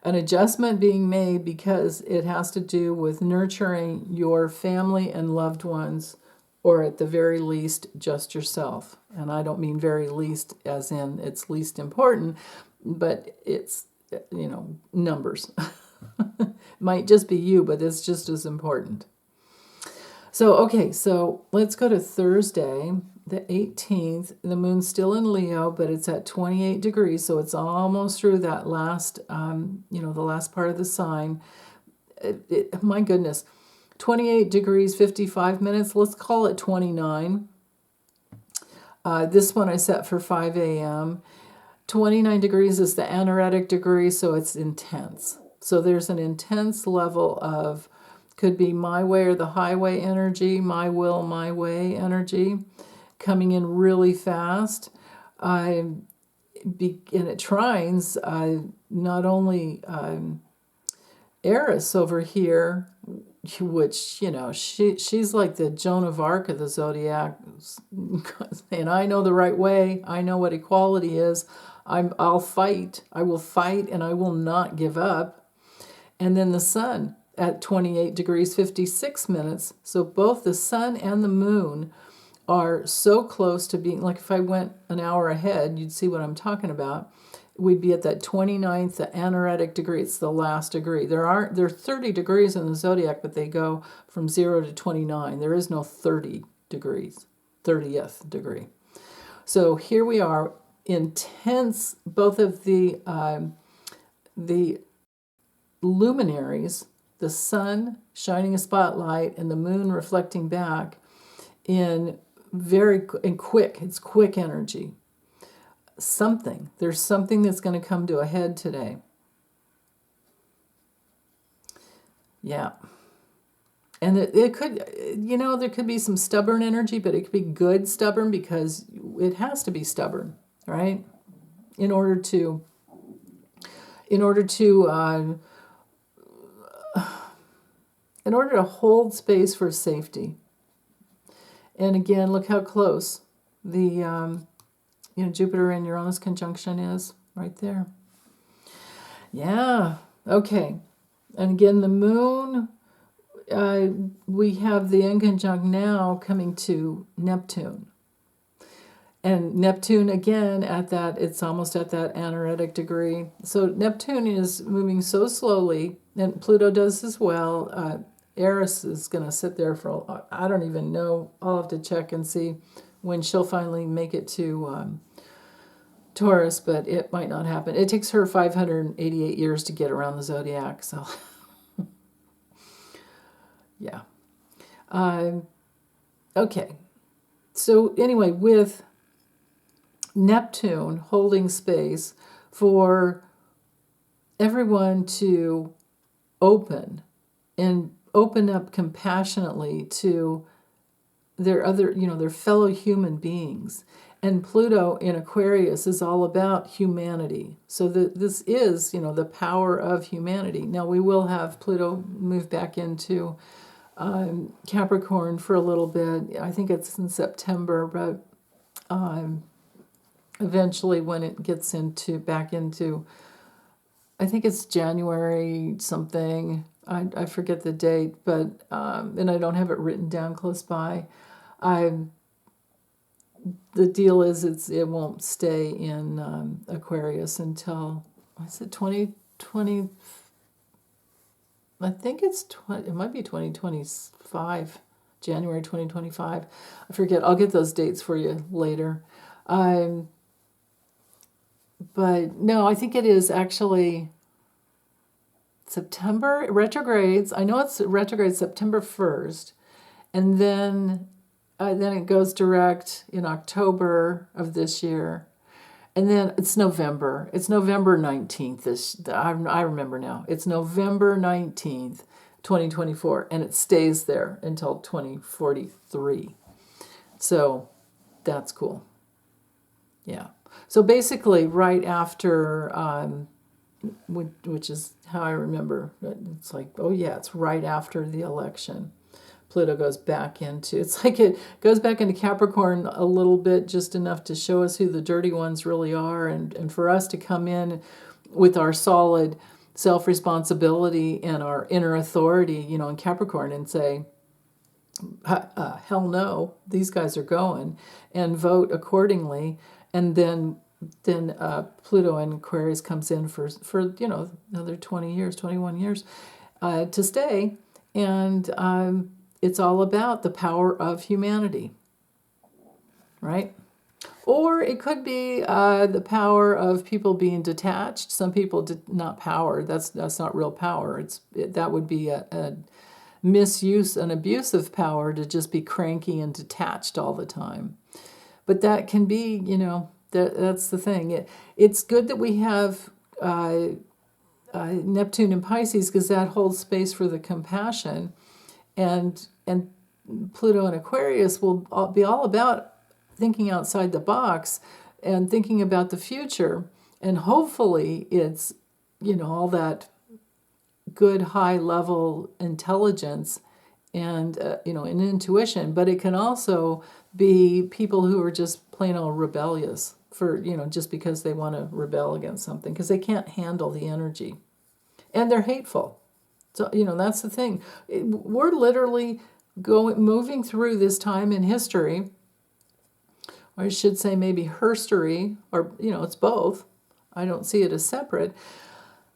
S1: an adjustment being made because it has to do with nurturing your family and loved ones, or at the very least, just yourself. And I don't mean very least as in it's least important, but it's, you know, numbers. Might just be you, but it's just as important. So, okay, so let's go to Thursday, the 18th. The moon's still in Leo, but it's at 28 degrees, so it's almost through that last, the last part of the sign. My goodness, 28 degrees, 55 minutes. Let's call it 29. This one I set for 5 a.m. 29 degrees is the anaretic degree, so it's intense. So there's an intense level of, could be my way or the highway energy, my will, my way energy, coming in really fast. And it trines not only Eris over here, which, you know, she's like the Joan of Arc of the zodiac, and I know the right way. I know what equality is. I'll fight. I will fight, and I will not give up. And then the sun at 28 degrees, 56 minutes. So both the sun and the moon are so close to being, like if I went an hour ahead, you'd see what I'm talking about. We'd be at that 29th, the anaretic degree. It's the last degree. There are 30 degrees in the zodiac, but they go from 0 to 29. There is no 30th degree. So here we are, intense, both of the luminaries, the sun shining a spotlight and the moon reflecting back in quick. It's quick energy. There's something that's going to come to a head today. Yeah. And it could, there could be some stubborn energy, but it could be good stubborn because it has to be stubborn, right? In order to hold space for safety. And again, look how close the Jupiter and Uranus conjunction is right there. Yeah. Okay. And again, the moon, we have the inconjunct now coming to Neptune. And Neptune, again, it's almost at that anaretic degree. So Neptune is moving so slowly, and Pluto does as well. Eris is going to sit there for, I don't even know. I'll have to check and see when she'll finally make it to Taurus, but it might not happen. It takes her 588 years to get around the zodiac, so yeah. Okay. So anyway, with Neptune holding space for everyone to open and open up compassionately to their fellow human beings. And Pluto in Aquarius is all about humanity. So this is, the power of humanity. Now we will have Pluto move back into Capricorn for a little bit. I think it's in September, but eventually when it gets back into, I think it's January something. I forget the date, but and I don't have it written down close by. The deal is it won't stay in Aquarius until, is it 2020? I think it might be 2025, January 2025. I forget. I'll get those dates for you later. But no, I think it is actually September. It retrogrades. I know it's retrograde September 1st, and then it goes direct in October of this year. And then it's November. It's November 19th. I remember now. It's November 19th, 2024. And it stays there until 2043. So that's cool. Yeah. So basically right after, which is how I remember, it's like, oh yeah, it's right after the election. Pluto goes back into, it's like it goes back into Capricorn a little bit, just enough to show us who the dirty ones really are, and for us to come in with our solid self-responsibility and our inner authority, in Capricorn, and say, hell no, these guys are going, and vote accordingly. And then Pluto in Aquarius comes in for another 20 years, 21 years to stay, and it's all about the power of humanity, right? Or it could be the power of people being detached. Some people did not power. That's not real power. That would be a misuse, an abuse of power, to just be cranky and detached all the time. But that can be, that's the thing. It's good that we have Neptune in Pisces, because that holds space for the compassion. And Pluto in Aquarius will be all about thinking outside the box and thinking about the future. And hopefully it's, all that good high level intelligence and, an intuition. But it can also be people who are just plain old rebellious for, just because they want to rebel against something, because they can't handle the energy. And they're hateful. So, that's the thing. We're literally moving through this time in history, or I should say maybe herstory, or, it's both. I don't see it as separate.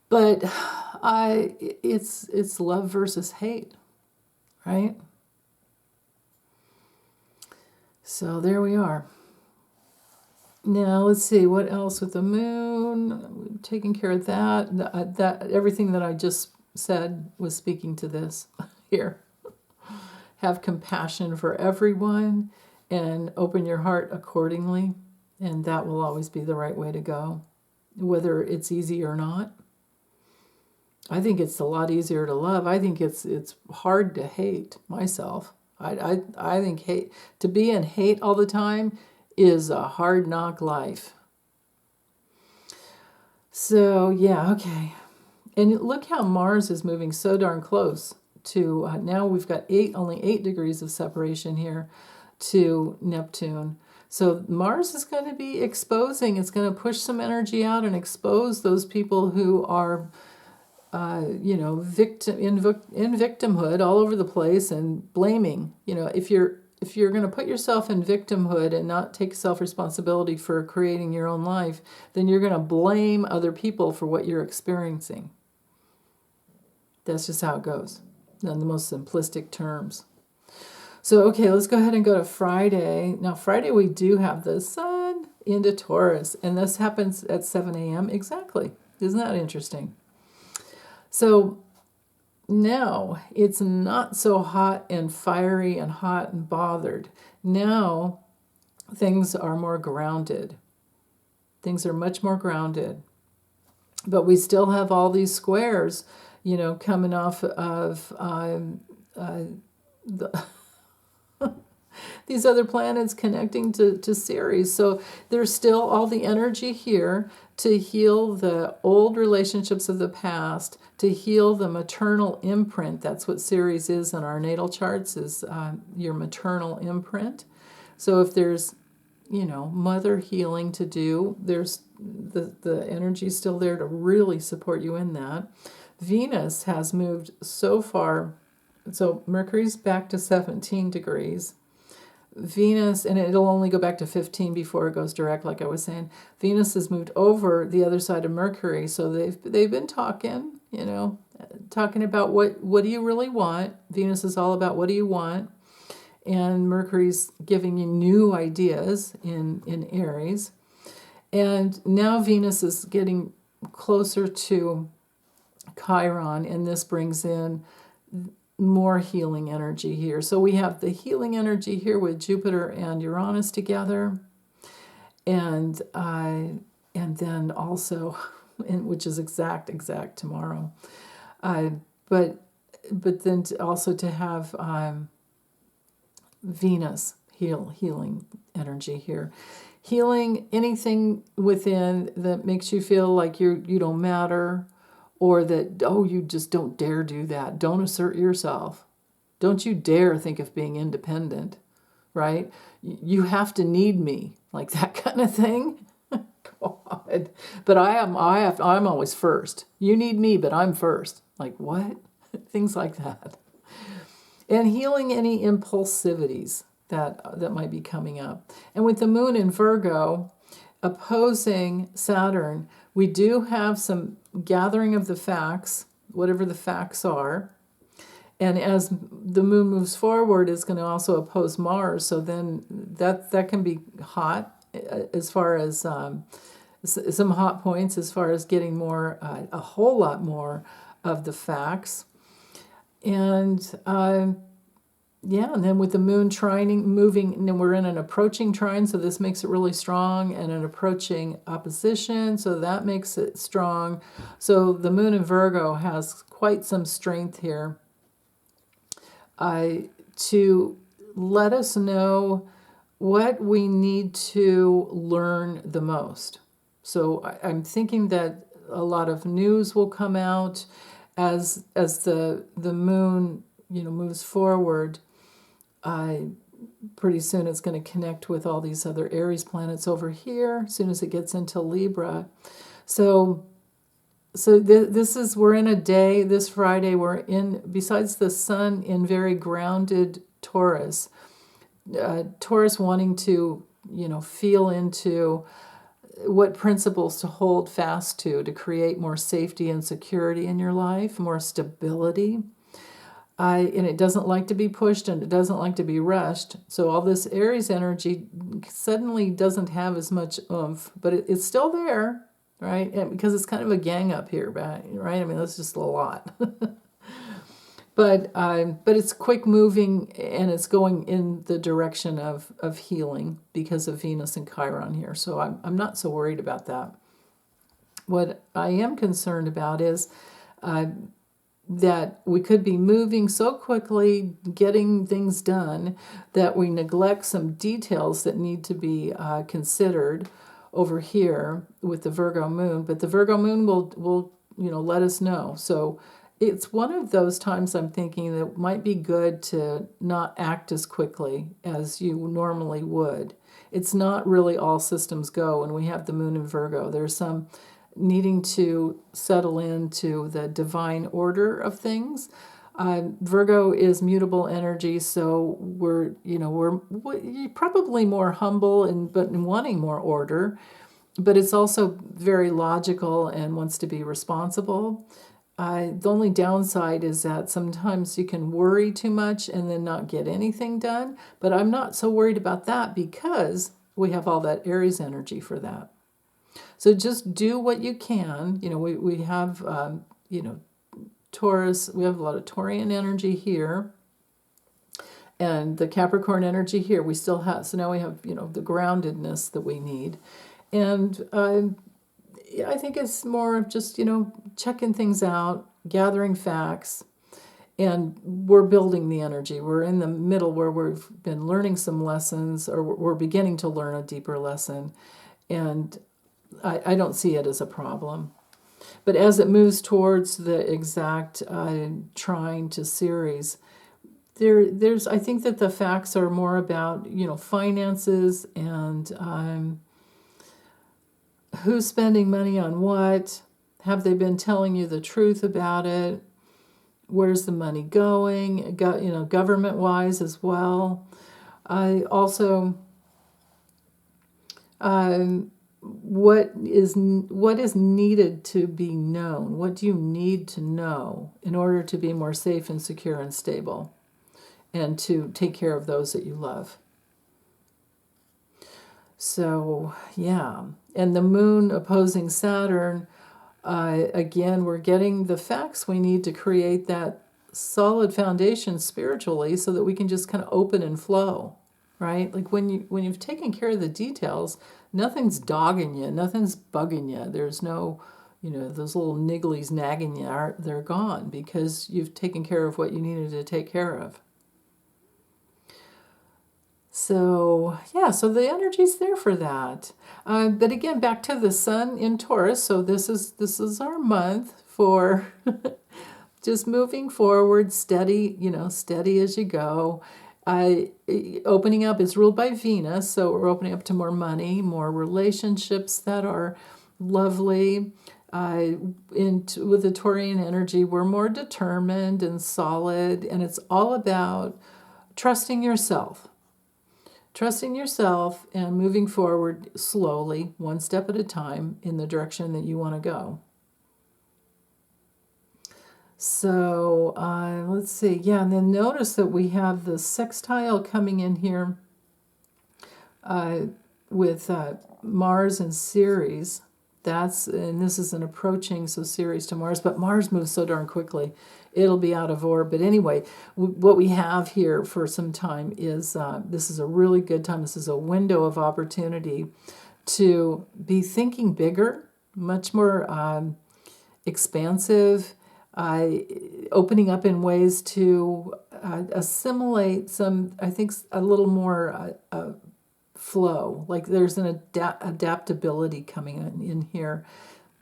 S1: But it's love versus hate, right? So there we are. Now, let's see, what else with the moon? Taking care of that everything that I just said was speaking to this here. Have compassion for everyone and open your heart accordingly, and that will always be the right way to go, whether it's easy or not. I think it's a lot easier to love. I think it's hard to hate myself. I think to be in hate all the time is a hard knock life. So yeah, okay. And look how Mars is moving so darn close to, now we've got only 8 degrees of separation here to Neptune. So Mars is going to be exposing, it's going to push some energy out and expose those people who are, in victimhood all over the place and blaming. If you're going to put yourself in victimhood and not take self-responsibility for creating your own life, then you're going to blame other people for what you're experiencing. That's just how it goes, in the most simplistic terms. So, okay, let's go ahead and go to Friday. Now, Friday we do have the sun into Taurus, and this happens at 7 a.m. exactly. Isn't that interesting? So now it's not so hot and fiery and hot and bothered. Now things are more grounded. Things are much more grounded. But we still have all these squares, coming off of the, these other planets connecting to Ceres. So there's still all the energy here to heal the old relationships of the past, to heal the maternal imprint. That's what Ceres is in our natal charts, is your maternal imprint. So if there's, mother healing to do, there's the energy still there to really support you in that. Venus has moved so far. So Mercury's back to 17 degrees. Venus, and it'll only go back to 15 before it goes direct, like I was saying. Venus has moved over the other side of Mercury, so they've been talking, talking about what do you really want. Venus is all about what do you want, and Mercury's giving you new ideas in Aries. And now Venus is getting closer to Chiron, and this brings in more healing energy here. So we have the healing energy here with Jupiter and Uranus together, and then also, which is exact tomorrow. But then also to have Venus healing energy here. Healing anything within that makes you feel like you don't matter, or that, you just don't dare do that. Don't assert yourself. Don't you dare think of being independent, right? You have to need me, like that kind of thing. God. But I'm always first. You need me, but I'm first. Like what? Things like that. And healing any impulsivities that might be coming up. And with the moon in Virgo opposing Saturn, we do have some gathering of the facts, whatever the facts are. And as the moon moves forward, it's going to also oppose Mars. So then that can be hot as far as some hot points as far as getting more, a whole lot more of the facts. And and then with the moon trining, moving, and then we're in an approaching trine, so this makes it really strong, and an approaching opposition, so that makes it strong. So the moon in Virgo has quite some strength here to let us know what we need to learn the most. So I'm thinking that a lot of news will come out as the moon moves forward. Pretty soon it's going to connect with all these other Aries planets over here as soon as it gets into Libra. So we're in a day, this Friday, we're in, besides the sun, in very grounded Taurus. Taurus wanting to, feel into what principles to hold fast to create more safety and security in your life, more stability. And it doesn't like to be pushed, and it doesn't like to be rushed. So all this Aries energy suddenly doesn't have as much oomph, but it's still there, right? And because it's kind of a gang up here, right? I mean, that's just a lot. But it's quick moving, and it's going in the direction of healing because of Venus and Chiron here. So I'm not so worried about that. What I am concerned about is that we could be moving so quickly, getting things done, that we neglect some details that need to be considered over here with the Virgo moon. But the Virgo moon will let us know. So it's one of those times I'm thinking that it might be good to not act as quickly as you normally would. It's not really all systems go when we have the moon in Virgo. There's some needing to settle into the divine order of things. Virgo is mutable energy, so we're probably more humble but wanting more order, but it's also very logical and wants to be responsible. The only downside is that sometimes you can worry too much and then not get anything done, but I'm not so worried about that because we have all that Aries energy for that. So just do what you can. We have, Taurus, we have a lot of Taurian energy here. And the Capricorn energy here, we still have, so now we have, the groundedness that we need. And I think it's more of just, checking things out, gathering facts, and we're building the energy. We're in the middle where we've been learning some lessons, or we're beginning to learn a deeper lesson. And I don't see it as a problem. But as it moves towards the exact trine to Ceres, there's I think that the facts are more about finances and who's spending money on what. Have they been telling you the truth about it? Where's the money going? Government wise as well. I also what is needed to be known? What do you need to know in order to be more safe and secure and stable, and to take care of those that you love? So, yeah. And the moon opposing Saturn, again, we're getting the facts we need to create that solid foundation spiritually so that we can just kind of open and flow, right? Like when you've taken care of the details, nothing's dogging you, nothing's bugging you. There's no, those little nigglies nagging you, they're gone because you've taken care of what you needed to take care of. So, yeah, so the energy's there for that. But again, back to the sun in Taurus. So this is our month for just moving forward, steady, steady as you go. Opening up is ruled by Venus, so we're opening up to more money, more relationships that are lovely. With the Taurian energy, we're more determined and solid, and it's all about trusting yourself. Trusting yourself and moving forward slowly, one step at a time, in the direction that you want to go. So let's see. Yeah, and then notice that we have the sextile coming in here with Mars and Ceres. And this is an approaching, so Ceres to Mars, but Mars moves so darn quickly, it'll be out of orbit. But anyway, what we have here for some time is, this is a really good time. This is a window of opportunity to be thinking bigger, much more expansive, opening up in ways to assimilate some, I think, a little more flow. Like there's an adaptability coming in here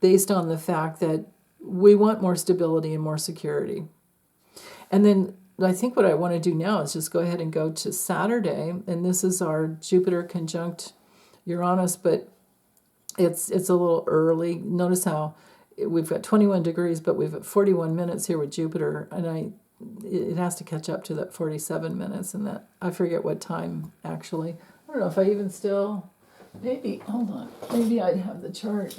S1: based on the fact that we want more stability and more security. And then I think what I want to do now is just go ahead and go to Saturday, and this is our Jupiter conjunct Uranus, but it's a little early. Notice how we've got 21 degrees, but we've got 41 minutes here with Jupiter, and it has to catch up to that 47 minutes, and that I forget what time actually. I don't know if I even still, maybe, hold on, maybe I'd have the chart.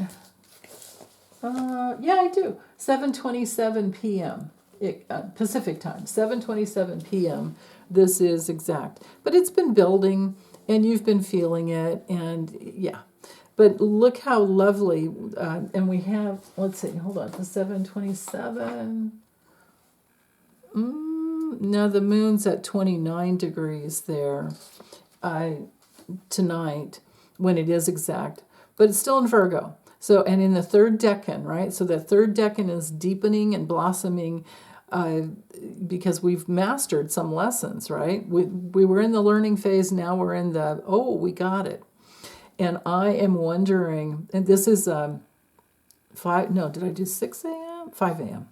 S1: Yeah, I do. 7:27 p.m. Pacific time, 7:27 p.m. This is exact. But it's been building, and you've been feeling it, and yeah. But look how lovely, and we have, let's see, hold on, the 7:27. Now the moon's at 29 degrees there. Tonight, when it is exact, but it's still in Virgo. So, and in the third decan, right? So the third decan is deepening and blossoming because we've mastered some lessons, right? We were in the learning phase, now we're in the, we got it. And I am wondering, and this is 5 a.m.? 5 a.m.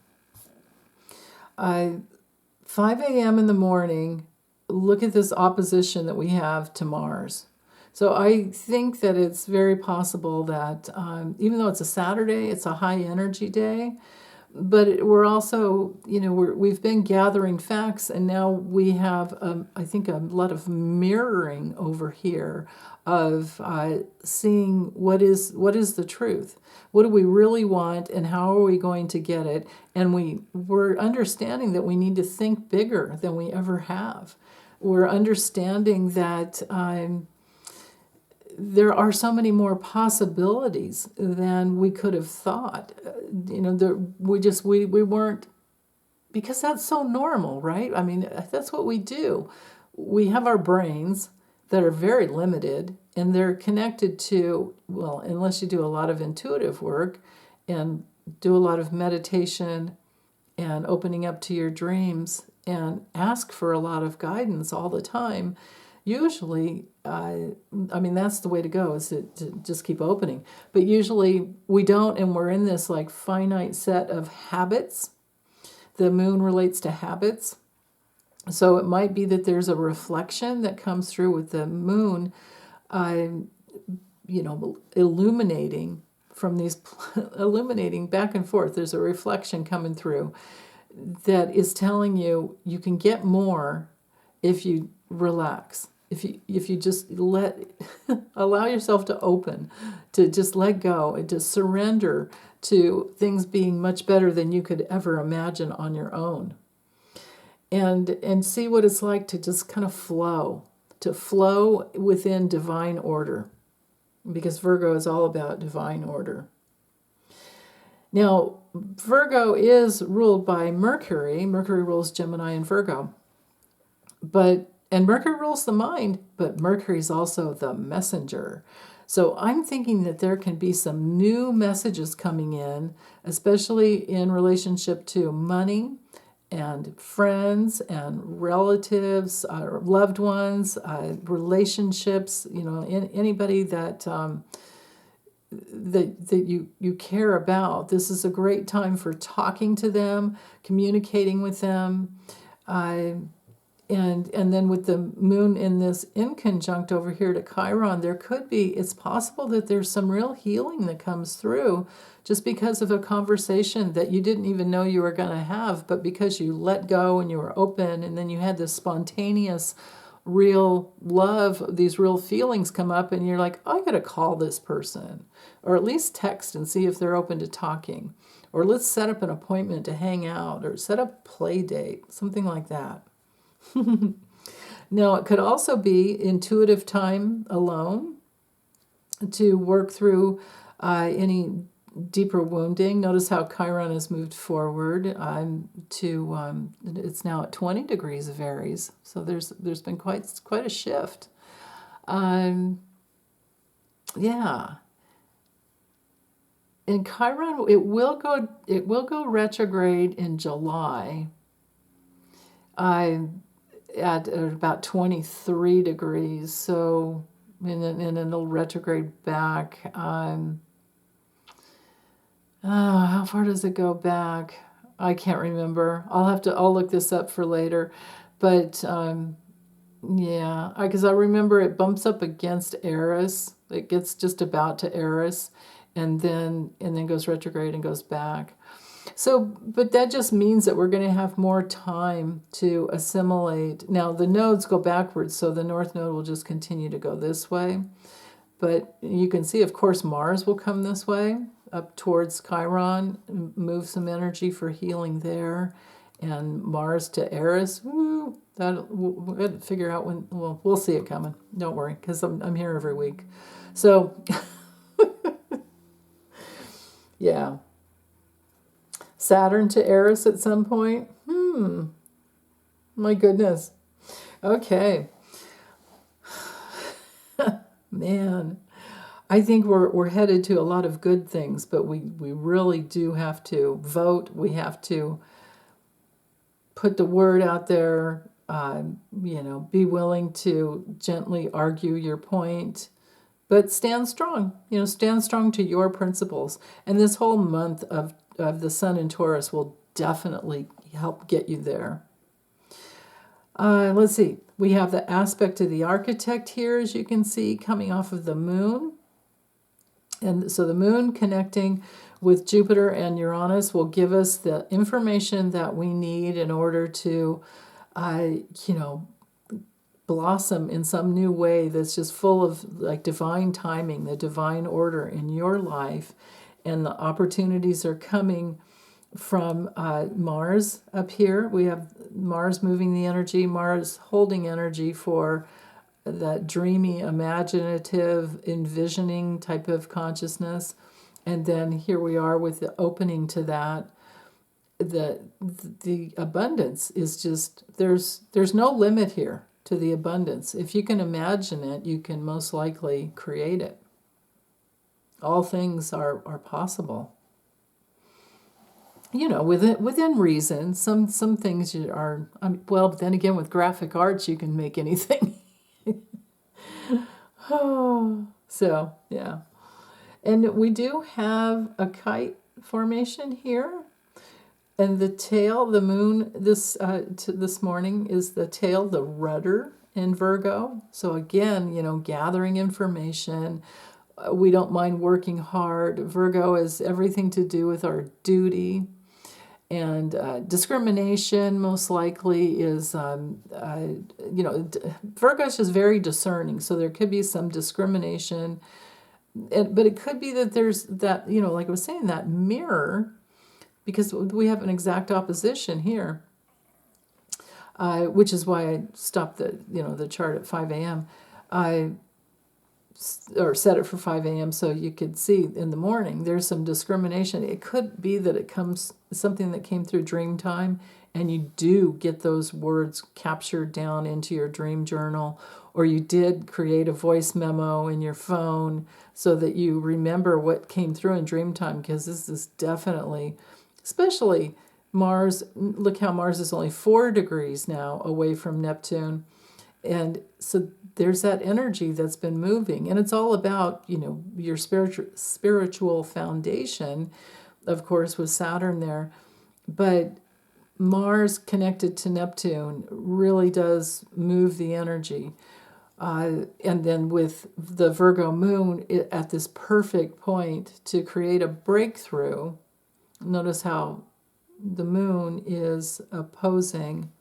S1: 5 a.m. in the morning, look at this opposition that we have to Mars. So I think that it's very possible that even though it's a Saturday, it's a high energy day, but we're also, we've been gathering facts, and now we have, I think, a lot of mirroring over here of seeing what is the truth. What do we really want, and how are we going to get it? And we're understanding that we need to think bigger than we ever have. We're understanding that there are so many more possibilities than we could have thought. We weren't, because that's so normal, right? I mean, that's what we do. We have our brains, that are very limited, and they're connected to, well, unless you do a lot of intuitive work and do a lot of meditation and opening up to your dreams and ask for a lot of guidance all the time, usually, I mean, that's the way to go, is to just keep opening. But usually we don't, and we're in this like finite set of habits. The moon relates to habits. So it might be that there's a reflection that comes through with the moon, illuminating from these, illuminating back and forth. There's a reflection coming through that is telling you you can get more if you relax. If you just allow yourself to open, to just let go and to surrender to things being much better than you could ever imagine on your own. And see what it's like to just kind of to flow within divine order, because Virgo is all about divine order. Now, Virgo is ruled by Mercury. Mercury rules Gemini and Virgo. And Mercury rules the mind, but Mercury's also the messenger. So I'm thinking that there can be some new messages coming in, especially in relationship to money and friends and relatives, loved ones, relationships, anybody that you care about. This is a great time for talking to them, communicating with them. And then with the moon in this inconjunct over here to Chiron, it's possible that there's some real healing that comes through just because of a conversation that you didn't even know you were going to have, but because you let go and you were open, and then you had this spontaneous, real love, these real feelings come up, and you're like, I got to call this person, or at least text and see if they're open to talking, or let's set up an appointment to hang out, or set up a play date, something like that. Now, it could also be intuitive time alone to work through any deeper wounding. Notice how Chiron has moved forward it's now at 20 degrees of Aries. So there's been quite a shift. Yeah. And Chiron, it will go retrograde in July. At about 23 degrees, so and then it'll retrograde back. How far does it go back? I can't remember. I'll look this up for later, but yeah, because I remember it bumps up against Eris. It gets just about to Eris, and then goes retrograde and goes back. So, but that just means that we're going to have more time to assimilate. Now, the nodes go backwards, so the North Node will just continue to go this way. But you can see, of course, Mars will come this way, up towards Chiron, move some energy for healing there. And Mars to Eris, we'll figure out when, we'll see it coming. Don't worry, because I'm here every week. So, yeah. Saturn to Eris at some point? My goodness. Okay. Man, I think we're headed to a lot of good things, but we really do have to vote. We have to put the word out there, be willing to gently argue your point, but stand strong. Stand strong to your principles. And this whole month of the Sun in Taurus will definitely help get you there. Let's see. We have the aspect of the architect here, as you can see, coming off of the moon. And so the moon connecting with Jupiter and Uranus will give us the information that we need in order to, blossom in some new way that's just full of like divine timing, the divine order in your life. And the opportunities are coming from Mars up here. We have Mars moving the energy, Mars holding energy for that dreamy, imaginative, envisioning type of consciousness. And then here we are with the opening to that. The abundance is just, there's no limit here to the abundance. If you can imagine it, you can most likely create it. All things are possible. Within reason. Some things are, well, but then again, with graphic arts, you can make anything. So, yeah. And we do have a kite formation here. And the tail, the moon, this morning is the tail, the rudder in Virgo. So again, gathering information. We don't mind working hard. Virgo is everything to do with our duty. And discrimination most likely is, Virgo is just very discerning. So there could be some discrimination. But it could be that there's that, like I was saying, that mirror, because we have an exact opposition here, which is why I stopped the chart at 5 a.m. Or set it for 5 a.m. so you could see in the morning there's some discrimination. It could be that it comes something that came through dream time, and you do get those words captured down into your dream journal, or you did create a voice memo in your phone so that you remember what came through in dream time, because this is definitely, especially Mars. Look how Mars is only 4 degrees now away from Neptune. And so there's that energy that's been moving, and it's all about, your spiritual foundation, of course, with Saturn there. But Mars connected to Neptune really does move the energy. And then with the Virgo moon at this perfect point to create a breakthrough, notice how the moon is opposing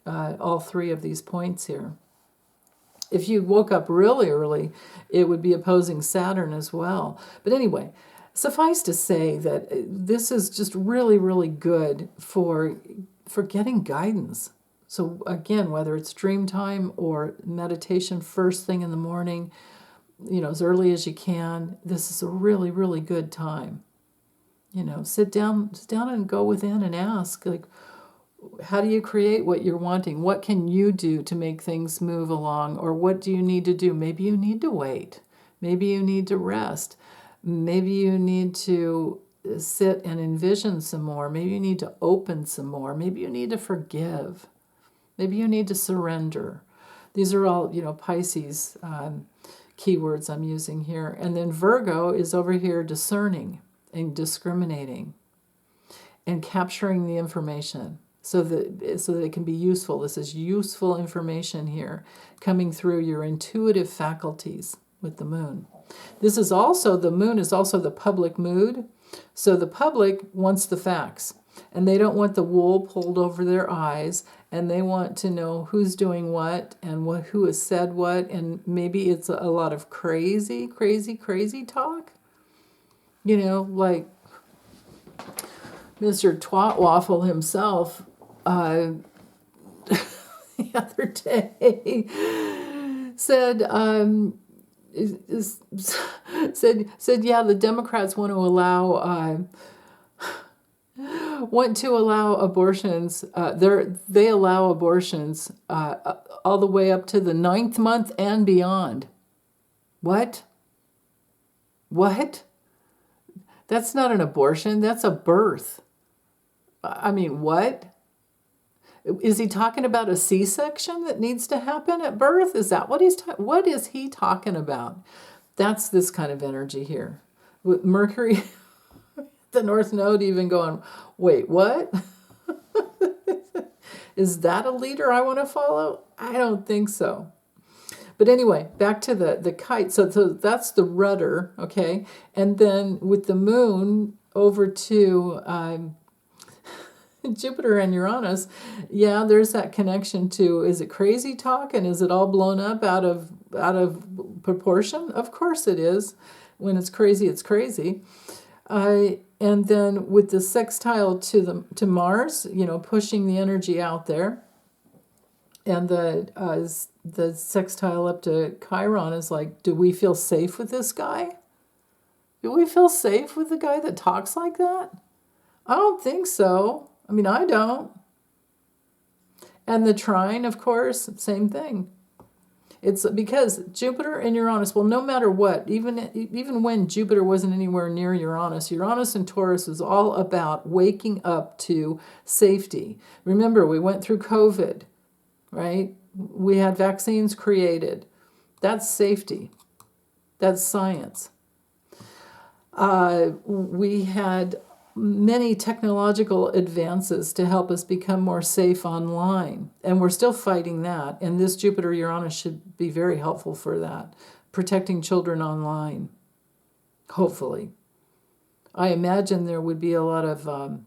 S1: all 3 of these points here. If you woke up really early, it would be opposing Saturn as well. But anyway, suffice to say that this is just really, really good for getting guidance. So again, whether it's dream time or meditation first thing in the morning, as early as you can, this is a really, really good time. Sit down and go within and ask, like, how do you create what you're wanting? What can you do to make things move along? Or what do you need to do? Maybe you need to wait. Maybe you need to rest. Maybe you need to sit and envision some more. Maybe you need to open some more. Maybe you need to forgive. Maybe you need to surrender. These are all, Pisces keywords I'm using here. And then Virgo is over here discerning and discriminating and capturing the information, so that it can be useful. This is useful information here coming through your intuitive faculties with the moon. The moon is also the public mood. So the public wants the facts, and they don't want the wool pulled over their eyes, and they want to know who's doing what and who has said what, and maybe it's a lot of crazy, crazy, crazy talk. Like Mr. Twatwaffle himself, the other day said, yeah, the Democrats want to allow abortions. They allow abortions all the way up to the 9th month and beyond. What? That's not an abortion. That's a birth. What? Is he talking about a C-section that needs to happen at birth? Is that what what is he talking about? That's this kind of energy here. With Mercury, the North Node even going, wait, what? Is that a leader I want to follow? I don't think so. But anyway, back to the kite. So that's the rudder, okay? And then with the moon over to Jupiter and Uranus, yeah, there's that connection to, is it crazy talk and is it all blown up out of proportion? Of course it is. When it's crazy, it's crazy. And then with the sextile to Mars, pushing the energy out there, and the sextile up to Chiron is like, do we feel safe with this guy? Do we feel safe with the guy that talks like that? I don't think so. I don't. And the trine, of course, same thing. It's because Jupiter and Uranus, well, no matter what, even when Jupiter wasn't anywhere near Uranus, Uranus and Taurus is all about waking up to safety. Remember, we went through COVID, right? We had vaccines created. That's safety. That's science. We had many technological advances to help us become more safe online. And we're still fighting that. And this Jupiter-Uranus should be very helpful for that, protecting children online, hopefully. I imagine there would be a lot of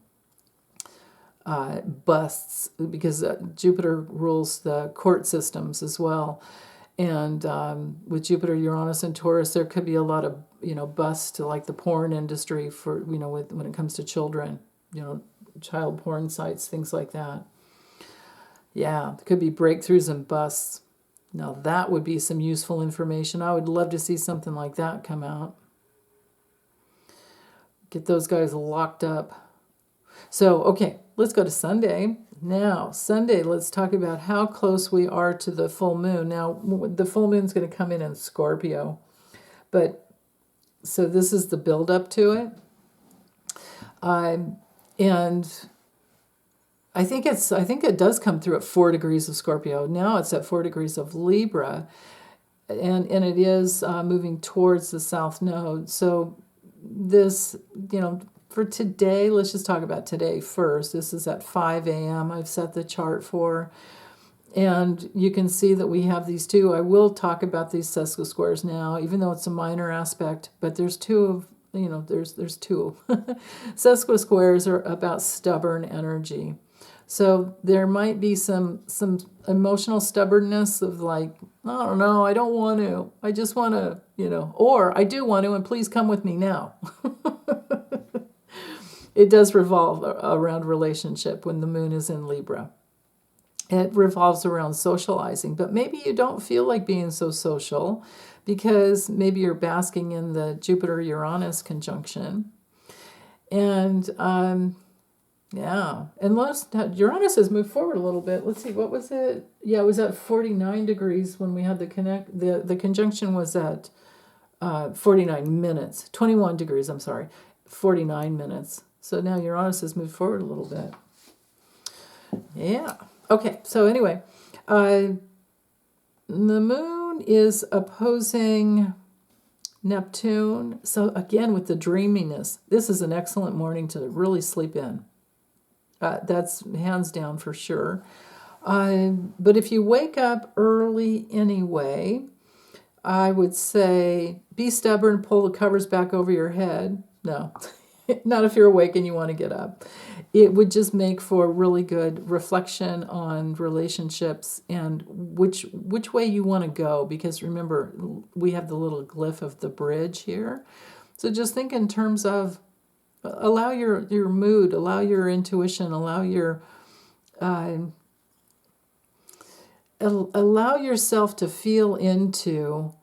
S1: busts because Jupiter rules the court systems as well. And with Jupiter, Uranus, and Taurus, there could be a lot of busts to like the porn industry for when it comes to children, child porn sites, things like that. Yeah, there could be breakthroughs and busts. Now that would be some useful information. I would love to see something like that come out. Get those guys locked up. So, okay, let's go to Sunday. Now, Sunday, let's talk about how close we are to the full moon. Now, the full moon's going to come in Scorpio. But, so this is the build up to it. And I think it does come through at 4 degrees of Scorpio. Now it's at 4 degrees of Libra. And it is moving towards the South Node. So this, for today, let's just talk about today first. This is at 5 a.m. I've set the chart for. And you can see that we have these two. I will talk about these sesquisquares now, even though it's a minor aspect. But there's two of, there's two. Sesquisquares are about stubborn energy. So there might be some emotional stubbornness of like, I don't know, I don't want to. I just want to, or I do want to, and please come with me now. It does revolve around relationship when the moon is in Libra. It revolves around socializing, but maybe you don't feel like being so social because maybe you're basking in the Jupiter-Uranus conjunction. And yeah, and Uranus has moved forward a little bit. Let's see, what was it? Yeah, it was at 49 degrees when we had the conjunction was at 49 minutes, 21 degrees, I'm sorry, 49 minutes. So now Uranus has moved forward a little bit. Yeah. Okay, so anyway, the moon is opposing Neptune. So again, with the dreaminess, this is an excellent morning to really sleep in. That's hands down for sure. But if you wake up early anyway, I would say be stubborn, pull the covers back over your head. No, not if you're awake and you want to get up. It would just make for really good reflection on relationships and which way you want to go. Because remember, we have the little glyph of the bridge here. So just think in terms of allow your mood, allow your intuition, allow yourself to feel into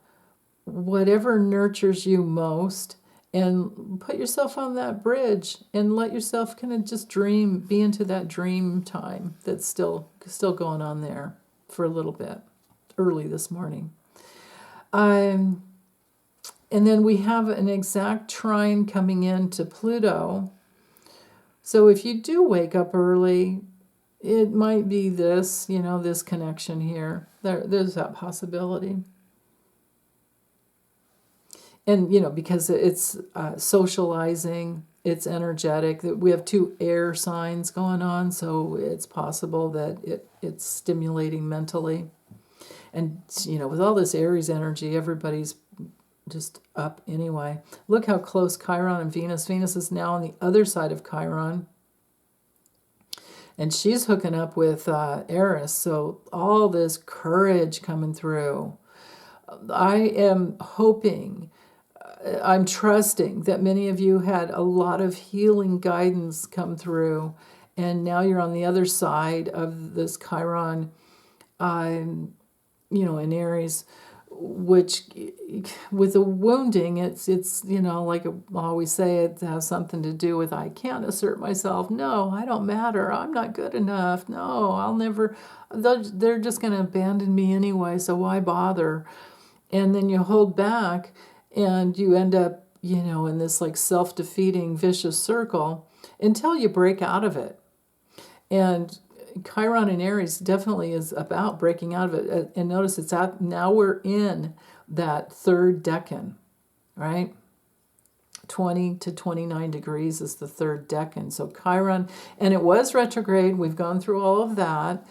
S1: whatever nurtures you most, and put yourself on that bridge and let yourself kind of just dream, be into that dream time that's still going on there for a little bit early this morning. And then we have an exact trine coming into Pluto. So if you do wake up early, it might be this, this connection here. There's that possibility. And, because it's socializing, it's energetic. We have 2 air signs going on, so it's possible that it's stimulating mentally. And, with all this Aries energy, everybody's just up anyway. Look how close Chiron and Venus. Venus is now on the other side of Chiron. And she's hooking up with Eris. So all this courage coming through. I am hoping, I'm trusting that many of you had a lot of healing guidance come through. And now you're on the other side of this Chiron, in Aries, which with the wounding, it's like I always say, it has something to do with I can't assert myself. No, I don't matter. I'm not good enough. No, I'll never. They're just going to abandon me anyway. So why bother? And then you hold back, and you end up in this like self-defeating vicious circle until you break out of it. And Chiron in Aries definitely is about breaking out of it. And notice it's out now, we're in that third decan, right? 20 to 29 degrees is the third decan. So Chiron, and it was retrograde. We've gone through all of that.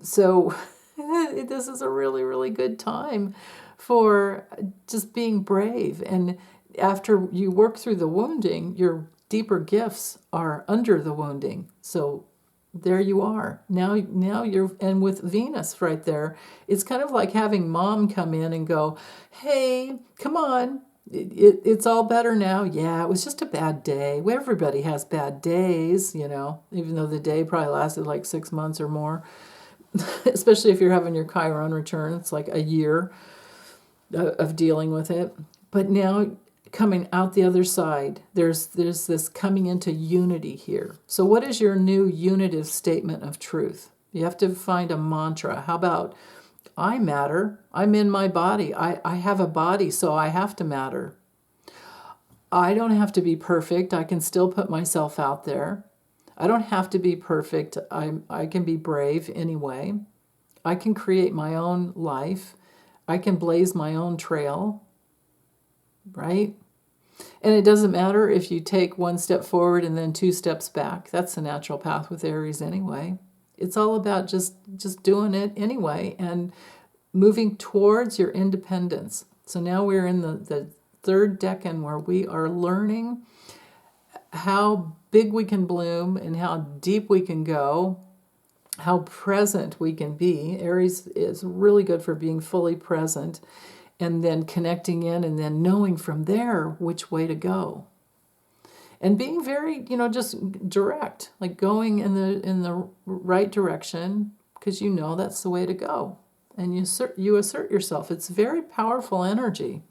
S1: So this is a really, really good time for just being brave. And after you work through the wounding, your deeper gifts are under the wounding. So there you are. Now you're, and with Venus right there, it's kind of like having mom come in and go, hey, come on. It's all better now. Yeah, it was just a bad day. Well, everybody has bad days, even though the day probably lasted like 6 months or more. Especially if you're having your Chiron return, it's like a year of dealing with it. But now coming out the other side, there's this coming into unity here. So what is your new unitive statement of truth? You have to find a mantra. How about, I matter. I'm in my body. I have a body, so I have to matter. I don't have to be perfect. I can still put myself out there. I don't have to be perfect. I can be brave anyway. I can create my own life. I can blaze my own trail, right? And it doesn't matter if you take one step forward and then 2 steps back. That's the natural path with Aries anyway. It's all about just doing it anyway and moving towards your independence. So now we're in the third decan where we are learning how big we can bloom and how deep we can go, how present we can be. Aries is really good for being fully present and then connecting in and then knowing from there which way to go. And being very, just direct, like going in the right direction because that's the way to go. And you assert yourself. It's very powerful energy.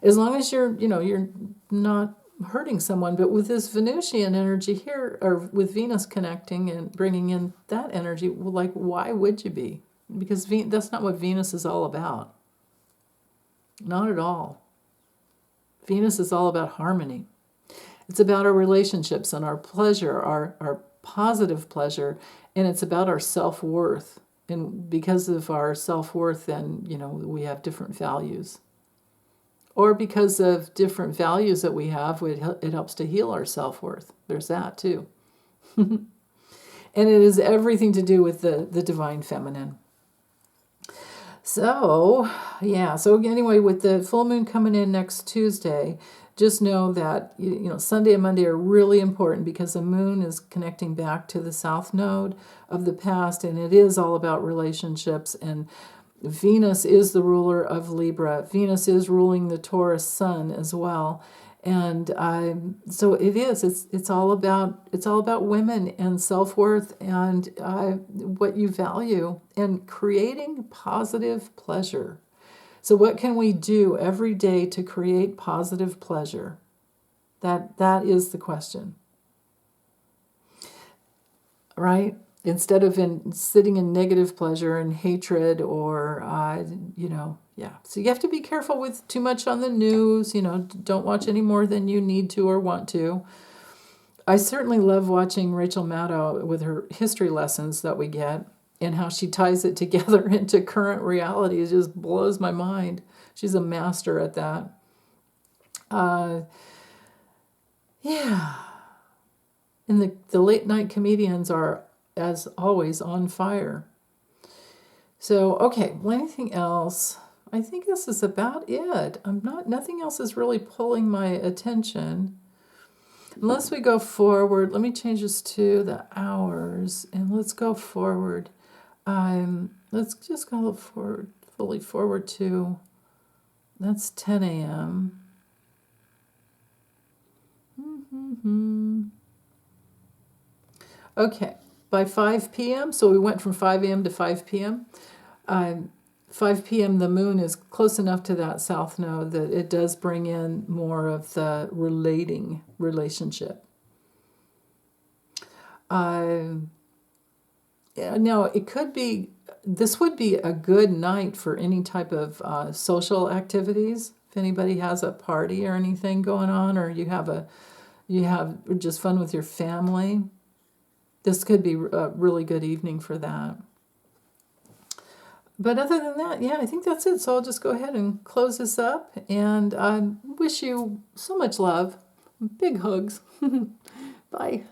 S1: As long as you're not hurting someone. But with this Venusian energy here, or with Venus connecting and bringing in that energy, well, like, why would you be? Because that's not what Venus is all about. Not at all. Venus is all about harmony. It's about our relationships and our pleasure, our positive pleasure, and it's about our self-worth. And because of our self-worth, then, we have different values. Or because of different values that we have, it helps to heal our self-worth. There's that too. And it is everything to do with the divine feminine. So, yeah. So anyway, with the full moon coming in next Tuesday, just know that Sunday and Monday are really important because the moon is connecting back to the south node of the past, and it is all about relationships. And Venus is the ruler of Libra. Venus is ruling the Taurus sun as well. And so it is. It's all about women and self-worth and what you value and creating positive pleasure. So what can we do every day to create positive pleasure? That is the question, right? Instead of sitting in negative pleasure and hatred or, yeah. So you have to be careful with too much on the news. Don't watch any more than you need to or want to. I certainly love watching Rachel Maddow with her history lessons that we get and how she ties it together into current reality. It just blows my mind. She's a master at that. Yeah. And the late night comedians are, as always, on fire. So, okay, well, anything else? I think this is about it. Nothing else is really pulling my attention. Unless we go forward, let me change this to the hours, and let's go forward. Let's just go fully forward to, that's 10 a.m. Okay, by 5 p.m., so we went from 5 a.m. to 5 p.m., 5 p.m. the moon is close enough to that south node that it does bring in more of the relating relationship. Now, it could be, this would be a good night for any type of social activities. If anybody has a party or anything going on, or you have just fun with your family, this could be a really good evening for that. But other than that, yeah, I think that's it. So I'll just go ahead and close this up, and I wish you so much love. Big hugs. Bye.